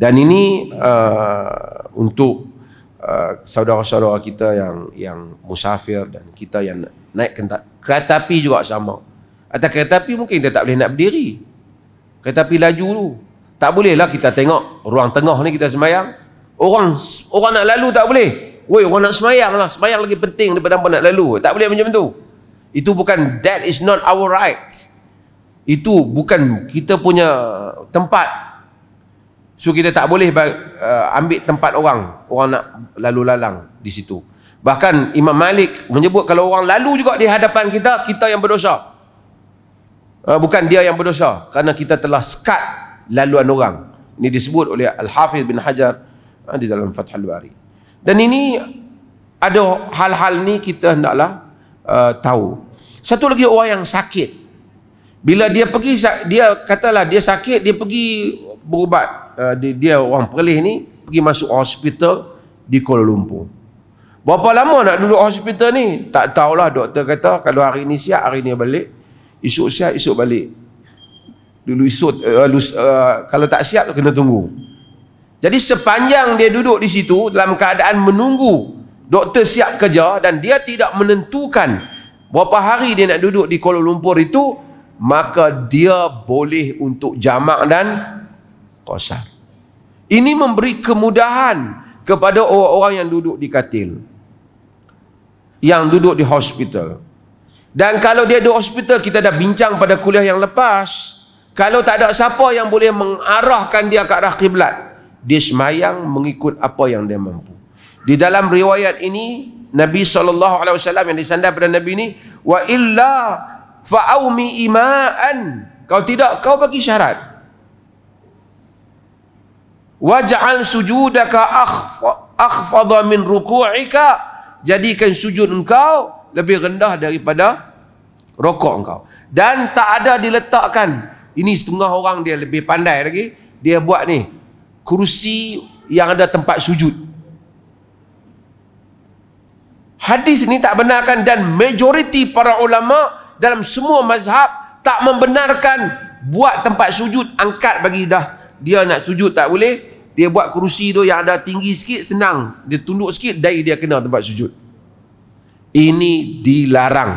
Dan ini untuk saudara-saudara kita yang musafir dan kita yang naik kereta api juga sama. Atas kereta api mungkin kita tak boleh nak berdiri. Kereta api laju tu. Tak bolehlah kita tengok ruang tengah ni kita semayang. Orang nak lalu tak boleh. Woi, orang nak semayang lah. Semayang lagi penting daripada apa nak lalu. Tak boleh macam tu. Itu bukan, that is not our right. Itu bukan kita punya tempat. So kita tak boleh ambil tempat orang nak lalu lalang di situ. Bahkan Imam Malik menyebut kalau orang lalu juga di hadapan kita, kita yang berdosa. Bukan dia yang berdosa, kerana kita telah sekat laluan orang. Ini disebut oleh Al-Hafiz bin Hajar di dalam Fathul Bari. Dan ini ada hal-hal ni kita hendaklah tahu. Satu lagi, orang yang sakit, bila dia pergi, dia katalah dia sakit, dia pergi berubat, dia orang Perlis ni pergi masuk hospital di Kuala Lumpur. Berapa lama nak duduk hospital ni? Tak tahulah. Doktor kata kalau hari ni siap, hari ni balik, esok siap, esok balik. Dulu esok kalau tak siap kena tunggu. Jadi sepanjang dia duduk di situ dalam keadaan menunggu doktor siap kerja, dan dia tidak menentukan berapa hari dia nak duduk di Kuala Lumpur itu, maka dia boleh untuk jamak dan qasar. Ini memberi kemudahan kepada orang-orang yang duduk di katil, yang duduk di hospital. Dan kalau dia di hospital, kita dah bincang pada kuliah yang lepas, kalau tak ada siapa yang boleh mengarahkan dia ke arah kiblat, dia semayang mengikut apa yang dia mampu. Di dalam riwayat ini, Nabi SAW yang disandar pada Nabi ini, wa illa fa'aumi ima'an, kalau tidak, kau bagi syarat, waj'al sujudaka akhfadha min ruku'ika, jadikan sujud engkau lebih rendah daripada rokok engkau. Dan tak ada diletakkan, ini setengah orang dia lebih pandai lagi, dia buat ni kerusi yang ada tempat sujud. Hadis ni tak benarkan, dan majoriti para ulama dalam semua mazhab tak membenarkan buat tempat sujud angkat bagi dah dia nak sujud, tak boleh. Dia buat kerusi tu yang ada tinggi sikit, senang, dia tunduk sikit, dari dia kena tempat sujud. Ini dilarang.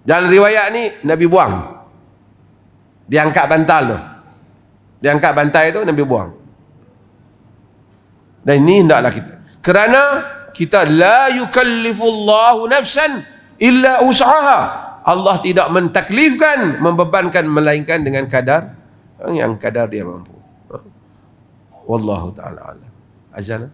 Dalam riwayat ni Nabi buang, dia angkat bantal tu, dia angkat bantal tu, Nabi buang. Dan ini hendaklah kita, kerana kita la yukallifullahu nafsan illa usaha, Allah tidak mentaklifkan, membebankan, melainkan dengan kadar yang kadar dia mampu. Wallahu ta'ala alam. Azan.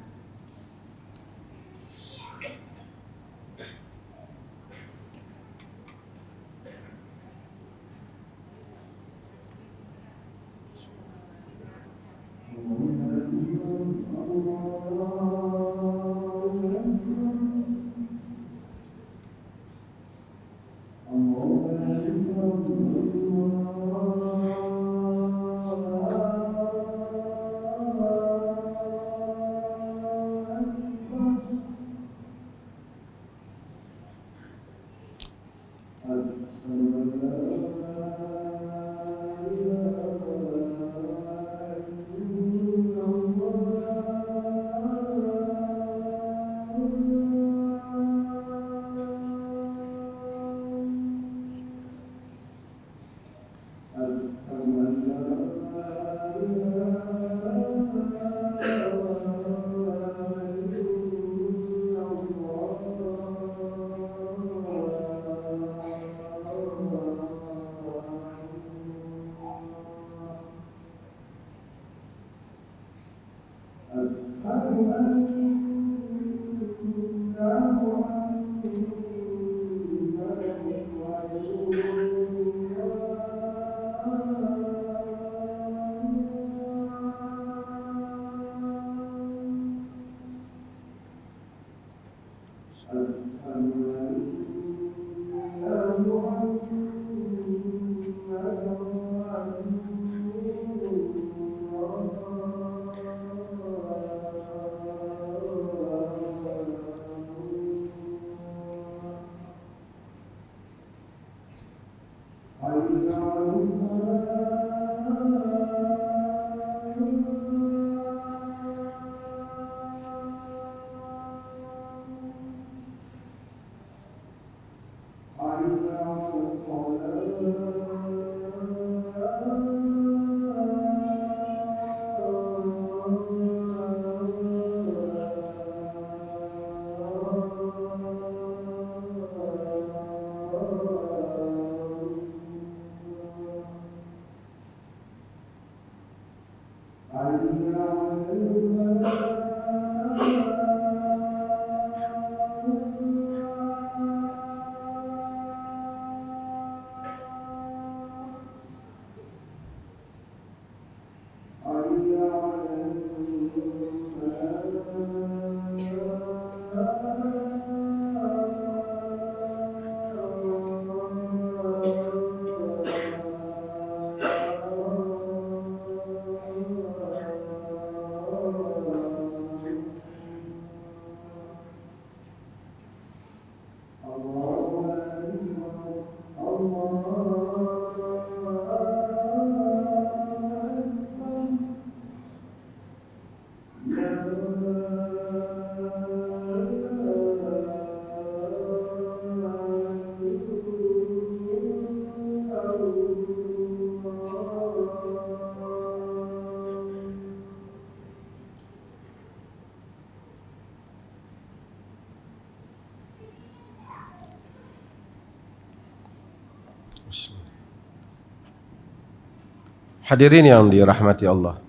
Hadirin yang dirahmati Allah,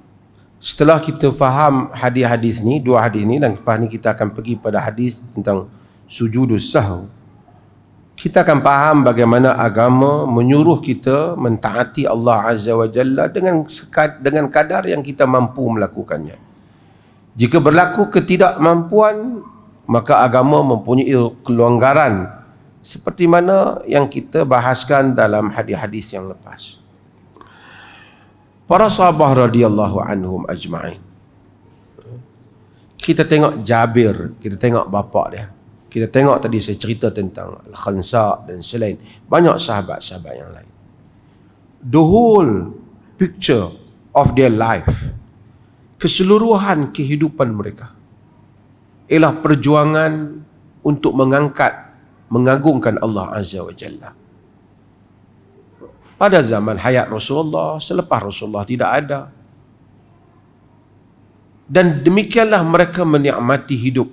setelah kita faham hadis-hadis ni, dua hadis ni, dan lepas ni kita akan pergi pada hadis tentang sujudus sahw, kita akan faham bagaimana agama menyuruh kita mentaati Allah Azza wa Jalla dengan kadar yang kita mampu melakukannya. Jika berlaku ketidakmampuan, maka agama mempunyai kelonggaran seperti mana yang kita bahaskan dalam hadis-hadis yang lepas. Para sahabat radhiyallahu anhum ajma'in. Kita tengok Jabir, kita tengok bapa dia. Kita tengok tadi saya cerita tentang Al-Khansa dan selain, banyak sahabat-sahabat yang lain. The whole picture of their life, keseluruhan kehidupan mereka, ialah perjuangan untuk mengagungkan Allah Azza wa Jalla. Pada zaman hayat Rasulullah, selepas Rasulullah tidak ada. Dan demikianlah mereka menikmati hidup,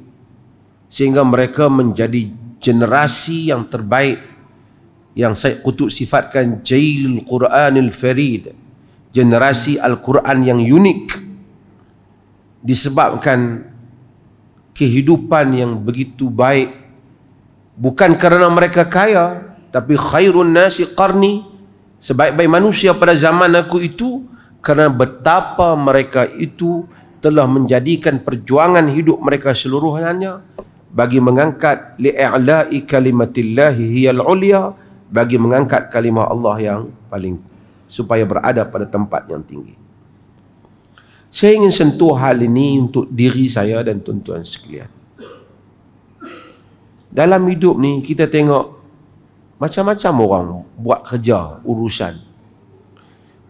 sehingga mereka menjadi generasi yang terbaik, yang Syekh Qutb sifatkan Jailul Quranil Farid, generasi Al-Quran yang unik, disebabkan kehidupan yang begitu baik, bukan kerana mereka kaya, tapi khairun nasi qarni, sebaik-baik manusia pada zaman aku itu, kerana betapa mereka itu telah menjadikan perjuangan hidup mereka seluruhnya bagi mengangkat li'a'la'i kalimatillahi hiyal ulia, bagi mengangkat kalimah Allah yang paling, supaya berada pada tempat yang tinggi. Saya ingin sentuh hal ini untuk diri saya dan tuan-tuan sekalian. Dalam hidup ni kita tengok macam-macam orang buat kerja, urusan.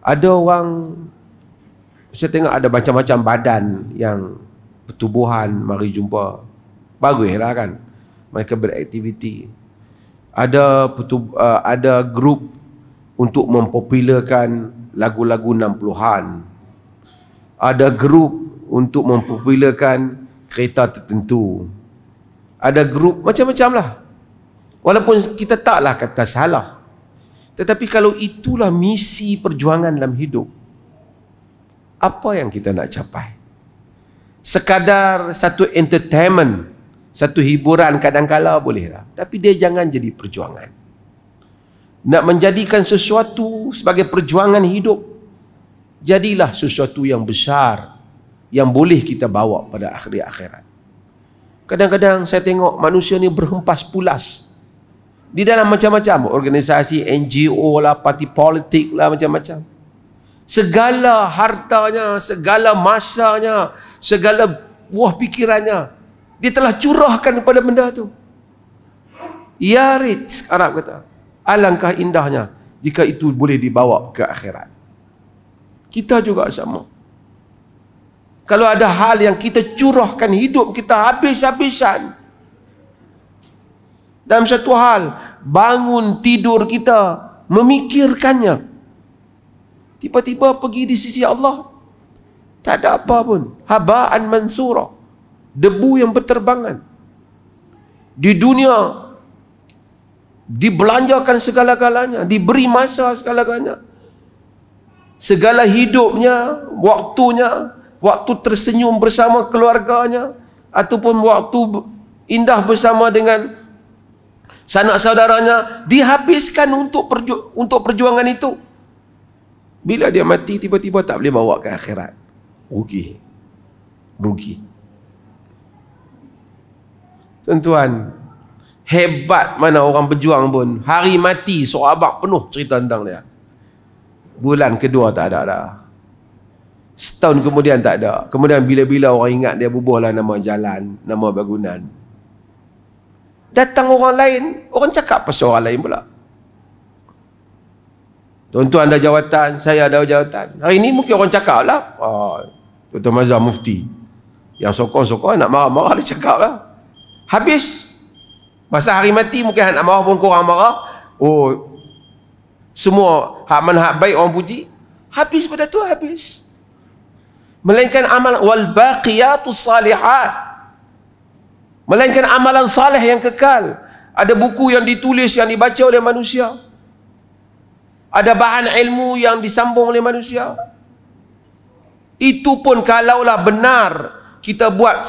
Ada orang, saya tengok ada macam-macam badan yang pertubuhan, mari jumpa. Baguslah kan, mereka beraktiviti. Ada grup untuk mempopularkan lagu-lagu 60-an. Ada grup untuk mempopularkan kereta tertentu. Ada grup macam-macam lah. Walaupun kita taklah kata salah, tetapi kalau itulah misi perjuangan dalam hidup, apa yang kita nak capai? Sekadar satu entertainment, satu hiburan kadang-kala bolehlah, tapi dia jangan jadi perjuangan. Nak menjadikan sesuatu sebagai perjuangan hidup, jadilah sesuatu yang besar yang boleh kita bawa pada akhirat. Kadang-kadang saya tengok manusia ni berhempas pulas di dalam macam-macam organisasi, NGO lah, parti politik lah, macam-macam. Segala hartanya, segala masanya, segala buah pikirannya, dia telah curahkan kepada benda tu. Ya rit, Arab kata, alangkah indahnya jika itu boleh dibawa ke akhirat. Kita juga sama. Kalau ada hal yang kita curahkan hidup kita habis-habisan dalam satu hal, bangun tidur kita memikirkannya, tiba-tiba pergi di sisi Allah, tak ada apa pun, haba'an mansura, debu yang berterbangan. Di dunia dibelanjakan segala-galanya, diberi masa segala-galanya, segala hidupnya, waktunya, waktu tersenyum bersama keluarganya, ataupun waktu indah bersama dengan sanak saudaranya, dihabiskan untuk perjuangan itu. Bila dia mati, tiba-tiba tak boleh bawa ke akhirat. Rugi. Tuan-tuan, hebat mana orang berjuang pun, hari mati sahabat penuh cerita tentang dia. Bulan kedua tak ada dah. Setahun kemudian tak ada. Kemudian bila-bila orang ingat dia, bubuhlah nama jalan, nama bangunan. Datang orang lain, orang cakap pasal orang lain pula. Tuan-tuan ada jawatan, saya ada jawatan. Hari ini mungkin orang cakap lah, Tuan Mazhar Mufti yang sokong-sokong nak marah-marah, dia cakap lah. Habis masa hari mati mungkin nak marah pun korang marah. Oh, semua hak man hak baik orang puji. Habis pada tu habis. Melainkan amal wal baqiyatus salihat, melainkan amalan saleh yang kekal. Ada buku yang ditulis, yang dibaca oleh manusia. Ada bahan ilmu yang disambung oleh manusia. Itu pun kalaulah benar kita buat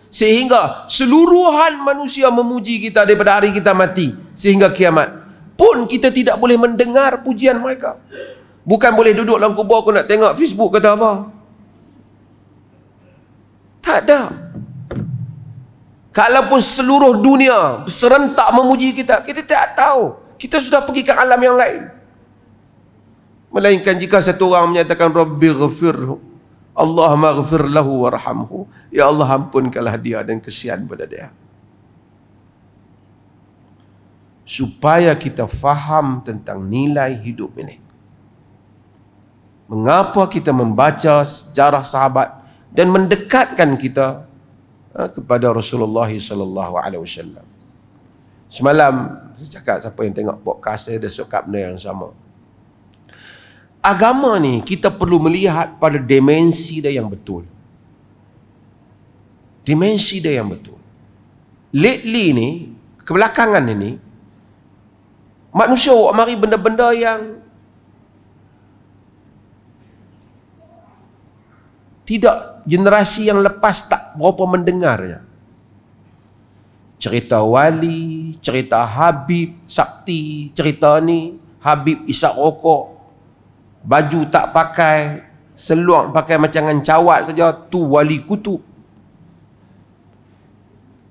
sehingga seluruhan manusia memuji kita daripada hari kita mati sehingga kiamat, pun kita tidak boleh mendengar pujian mereka. Bukan boleh duduk dalam kubur aku nak tengok Facebook kata apa. Tak ada. Kalaupun seluruh dunia serentak memuji kita, kita tak tahu. Kita sudah pergi ke alam yang lain. Melainkan jika satu orang menyatakan Rabbi ghafirhu, Allah maghfir lahu warhamhu, ya Allah ampunkanlah dia dan kesian pada dia. Supaya kita faham tentang nilai hidup ini. Mengapa kita membaca sejarah sahabat dan mendekatkan kita kepada Rasulullah sallallahu alaihi wasallam. Semalam saya cakap, siapa yang tengok podcast saya, ada sokap benda yang sama. Agama ni kita perlu melihat pada dimensi dia yang betul. Dimensi dia yang betul. Lately ni, kebelakangan ini, manusia awak mari benda-benda yang tidak, generasi yang lepas tak berapa mendengarnya. Cerita wali, cerita Habib Sakti, cerita ni Habib isap rokok, baju tak pakai, seluar pakai macam dengan cawat saja, tu wali kutub.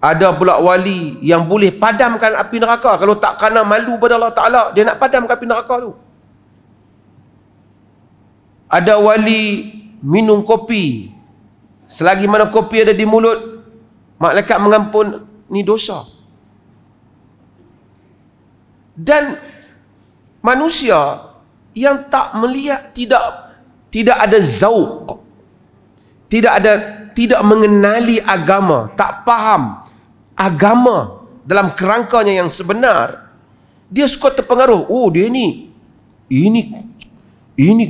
Ada pula wali yang boleh padamkan api neraka. Kalau tak kerana malu pada Allah Ta'ala, dia nak padamkan api neraka tu. Ada wali minum kopi, selagi mana kopi ada di mulut, malaikat mengampun ni dosa. Dan manusia yang tak melihat, tidak ada zauq, tidak mengenali agama, tak faham agama dalam kerangkanya yang sebenar, dia suka terpengaruh. Oh, dia ini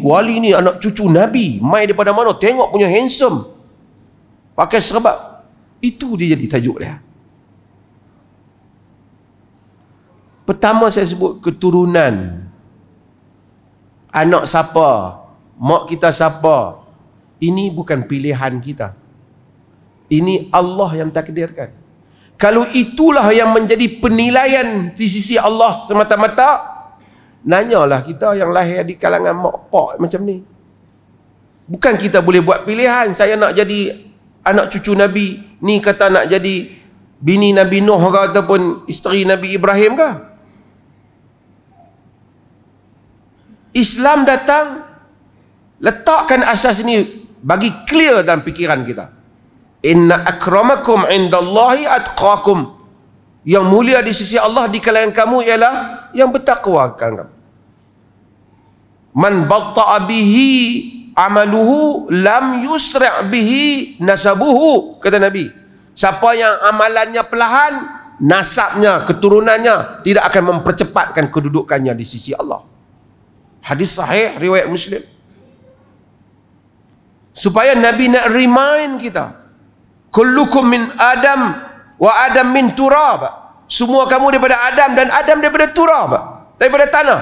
wali ni anak cucu Nabi, mai daripada mana, tengok punya handsome, pakai serban. Itu dia jadi tajuk dia. Pertama saya sebut keturunan. Anak siapa, mak kita siapa, ini bukan pilihan kita. Ini Allah yang takdirkan. Kalau itulah yang menjadi penilaian di sisi Allah semata-mata, nanyalah kita yang lahir di kalangan mak pak macam ni. Bukan kita boleh buat pilihan, saya nak jadi anak cucu Nabi, ni kata nak jadi bini Nabi Nuh ke ataupun isteri Nabi Ibrahim ke. Islam datang letakkan asas ini, bagi clear dalam fikiran kita. Inna akramakum indallahi atqakum. Yang mulia di sisi Allah di kalangan kamu ialah yang bertakwa kamu. Man batta'a bihi amaluhu lam yusri' bihi nasabuhu, kata Nabi. Siapa yang amalannya perlahan, nasabnya, keturunannya tidak akan mempercepatkan kedudukannya di sisi Allah. Hadis sahih riwayat Muslim. Supaya Nabi nak remind kita, kullukum min Adam wa Adam min turab. Semua kamu daripada Adam dan Adam daripada turab, daripada tanah.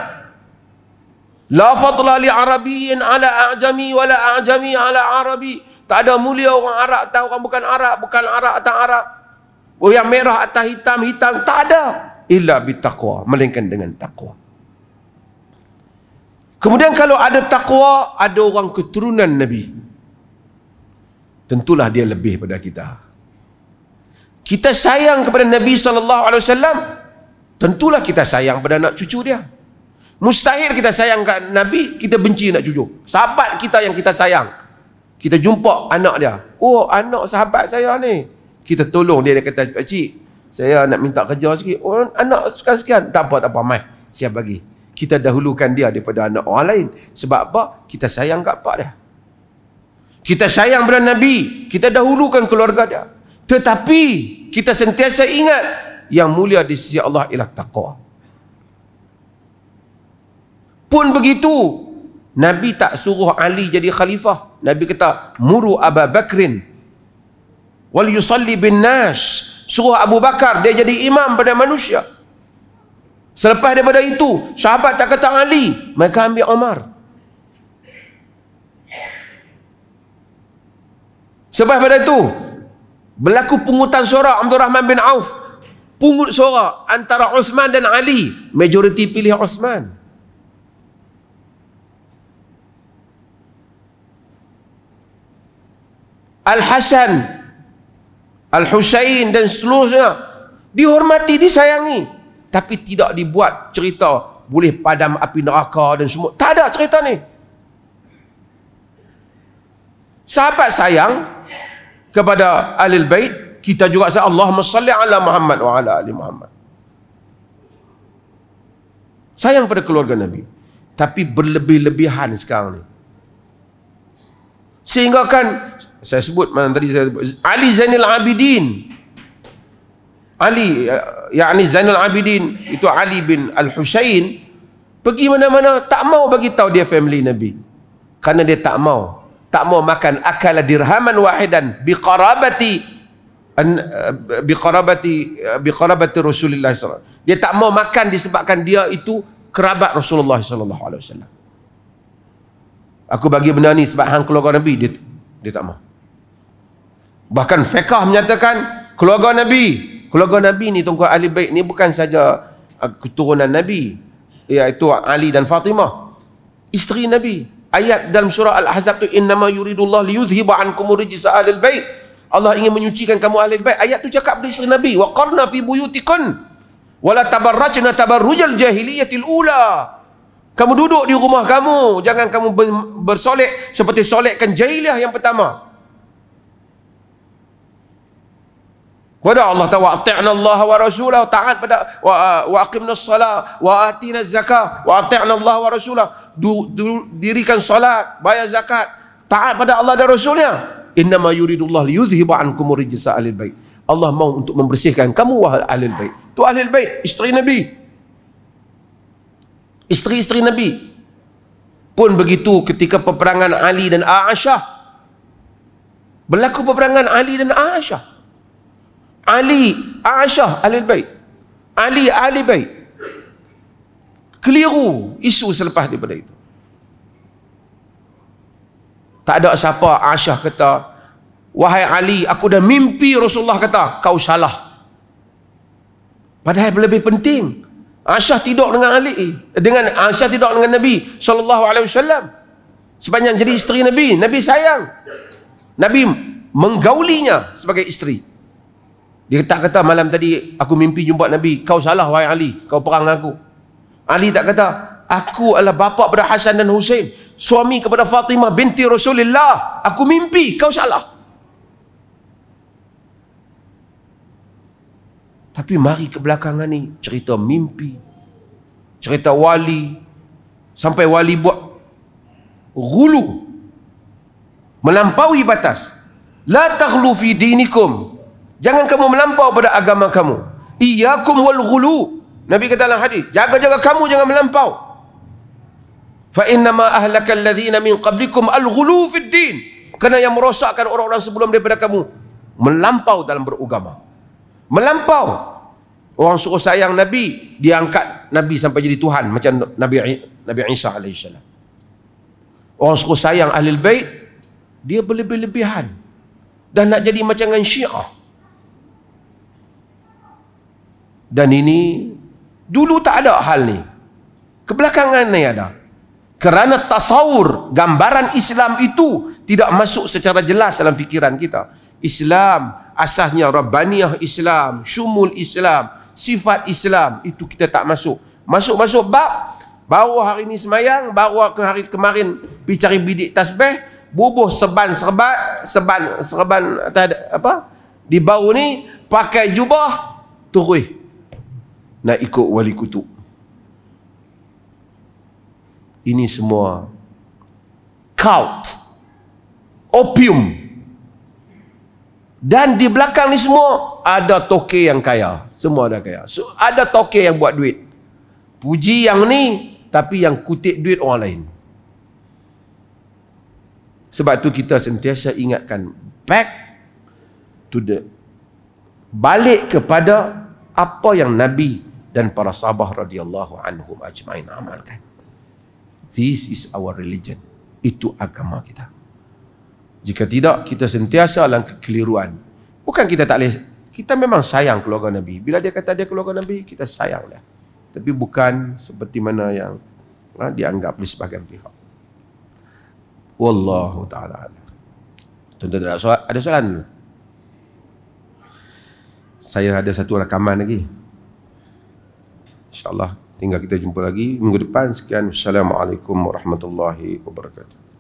La fadla li arabiyyin ala a'jami wala a'jami ala arabi. Tak ada mulia orang Arab atas orang bukan Arab, bukan Arab atas Arab. Oh, yang merah atas hitam, hitam tak ada. Illa bitaqwa, melainkan dengan takwa. Kemudian kalau ada takwa, ada orang keturunan Nabi, tentulah dia lebih pada kita. Kita sayang kepada Nabi SAW, tentulah kita sayang pada anak cucu dia. Mustahil kita sayang kat Nabi, kita benci anak cucu. Sahabat kita yang kita sayang, kita jumpa anak dia, oh anak sahabat saya ni, kita tolong dia. Dia kata, pakcik, saya nak minta kerja sikit. Oh, anak sekian-sekian, tak apa, mai, siap bagi. Kita dahulukan dia daripada anak orang lain. Sebab apa? Kita sayang kat pak dia. Kita sayang pada Nabi, kita dahulukan keluarga dia. Tetapi kita sentiasa ingat yang mulia di sisi Allah ialah taqwa. Pun begitu, Nabi tak suruh Ali jadi khalifah. Nabi kata, muru Abu Bakrin wal yusalli bin nas. Suruh Abu Bakar dia jadi imam pada manusia. Selepas daripada itu, sahabat tak kata Ali, mereka ambil Umar. Selepas daripada itu, berlaku pungutan suara Abdul Rahman bin Auf. Pungut suara antara Uthman dan Ali. Majoriti pilih Uthman. Al-Hasan, Al-Husain dan seterusnya dihormati, disayangi, tapi tidak dibuat cerita boleh padam api neraka dan semua. Tak ada cerita ni. Sahabat sayang kepada Ahlul Bait, kita juga sayang. Allahumma salli ala Muhammad wa ala ali Muhammad. Sayang pada keluarga Nabi, tapi berlebih-lebihan sekarang ni. Sehingga kan saya sebut mana tadi, saya sebut Ali Zainal Abidin. Ali, yakni Zainal Abidin itu Ali bin Al-Husain, pergi mana-mana tak mau bagi tahu dia family Nabi. Karena dia tak mau makan akala dirhaman wahidan biqarabati Rasulullah SAW. Dia tak mau makan disebabkan dia itu kerabat Rasulullah SAW. Aku bagi benda ni sebab hang keluarga Nabi, dia tak mau. Bahkan fiqh menyatakan keluarga Nabi ni, tuan-tuan ahli bait ni bukan saja keturunan Nabi, iaitu Ali dan Fatimah, isteri Nabi. Ayat dalam surah Al-Ahzab tu, innama yuridullah liyudhhiba ankum rijsa ahlil bait. Allah ingin menyucikan kamu ahlil bait. Ayat tu cakap pada isteri Nabi, wa qarna fi buyutikun wa la tabarrajna tabarrujal jahiliyatil ula. Kamu duduk di rumah kamu, jangan kamu bersolek seperti solekkan jahiliyah yang pertama. Kepada Allah Ta'ala, ati'na Allah wa rasulah, taat pada wa aqimna as-salah wa atina az-zakah wa ati'na Allah wa rasulah. Dirikan salat, bayar zakat, taat pada Allah dan Rasulnya. Innama yuridullah liyudhhiba ankum rijsa ahlil bait. Allah mau untuk membersihkan kamu wahai ahlul bait. Tu ahlul bait, isteri Nabi. Isteri-isteri Nabi. Pun begitu ketika peperangan Ali dan Aisyah. Berlaku peperangan Ali dan Aisyah. Ali, Aisyah, Ahlul Bait. Ali, Ahli Bait. Keliru isu selepas daripada itu. Tak ada siapa Aisyah kata, wahai Ali, aku dah mimpi Rasulullah kata, kau salah. Padahal lebih penting, Aisyah tidur dengan Ali, Aisyah tidur dengan Nabi SAW. Sepanjang jadi isteri Nabi, Nabi sayang. Nabi menggaulinya sebagai isteri. Dia tak kata malam tadi aku mimpi jumpa Nabi, kau salah wahai Ali, kau perang aku. Ali tak kata, aku adalah bapa pada Hasan dan Husain, suami kepada Fatimah binti Rasulullah, aku mimpi, kau salah. Tapi mari ke belakangan ni cerita mimpi, cerita wali, sampai wali buat ghulu, melampaui batas. La taghlu fi dinikum, jangan kamu melampau pada agama kamu. Iyyakum wal ghulu. Nabi kata dalam hadis, jaga-jaga kamu jangan melampau. Fa innama ahlakal ladzina min qablikum al ghulu fid din. Kerana yang merosakkan orang-orang sebelum daripada kamu melampau dalam beragama. Melampau. Orang suruh sayang Nabi, dia angkat Nabi sampai jadi Tuhan macam Nabi Isa alaihissalam. Orang suruh sayang Ahlul Bait, dia berlebih-lebihan dan nak jadi macam dengan Syiah. Dan ini dulu tak ada hal ni, kebelakangan ni ada. Kerana tasawur, gambaran Islam itu tidak masuk secara jelas dalam fikiran kita. Islam asasnya Rabbaniyah Islam, syumul Islam, sifat Islam, itu kita tak masuk. Masuk bab, baru hari ni semayang, baru hari kemarin pergi cari bidik tasbih, bubuh serban apa di bau ni, pakai jubah, terus nak ikut wali kutub. Ini semua cult, opium. Dan di belakang ni semua ada toke yang kaya. Semua ada kaya. So, ada toke yang buat duit. Puji yang ni, tapi yang kutip duit orang lain. Sebab tu kita sentiasa ingatkan, back to the, balik kepada apa yang Nabi dan para sahabat radhiyallahu anhum ajma'in amalkan. This is our religion. Itu agama kita. Jika tidak, kita sentiasa dalam kekeliruan. Bukan kita tak boleh, kita memang sayang keluarga Nabi. Bila dia kata dia keluarga Nabi, kita sayang dia. Tapi bukan seperti mana yang dianggap oleh sebahagian pihak. Wallahu ta'ala. Tuan-tuan ada soalan? Saya ada satu rakaman lagi. InsyaAllah tinggal kita jumpa lagi minggu depan. Sekian. Assalamualaikum warahmatullahi wabarakatuh.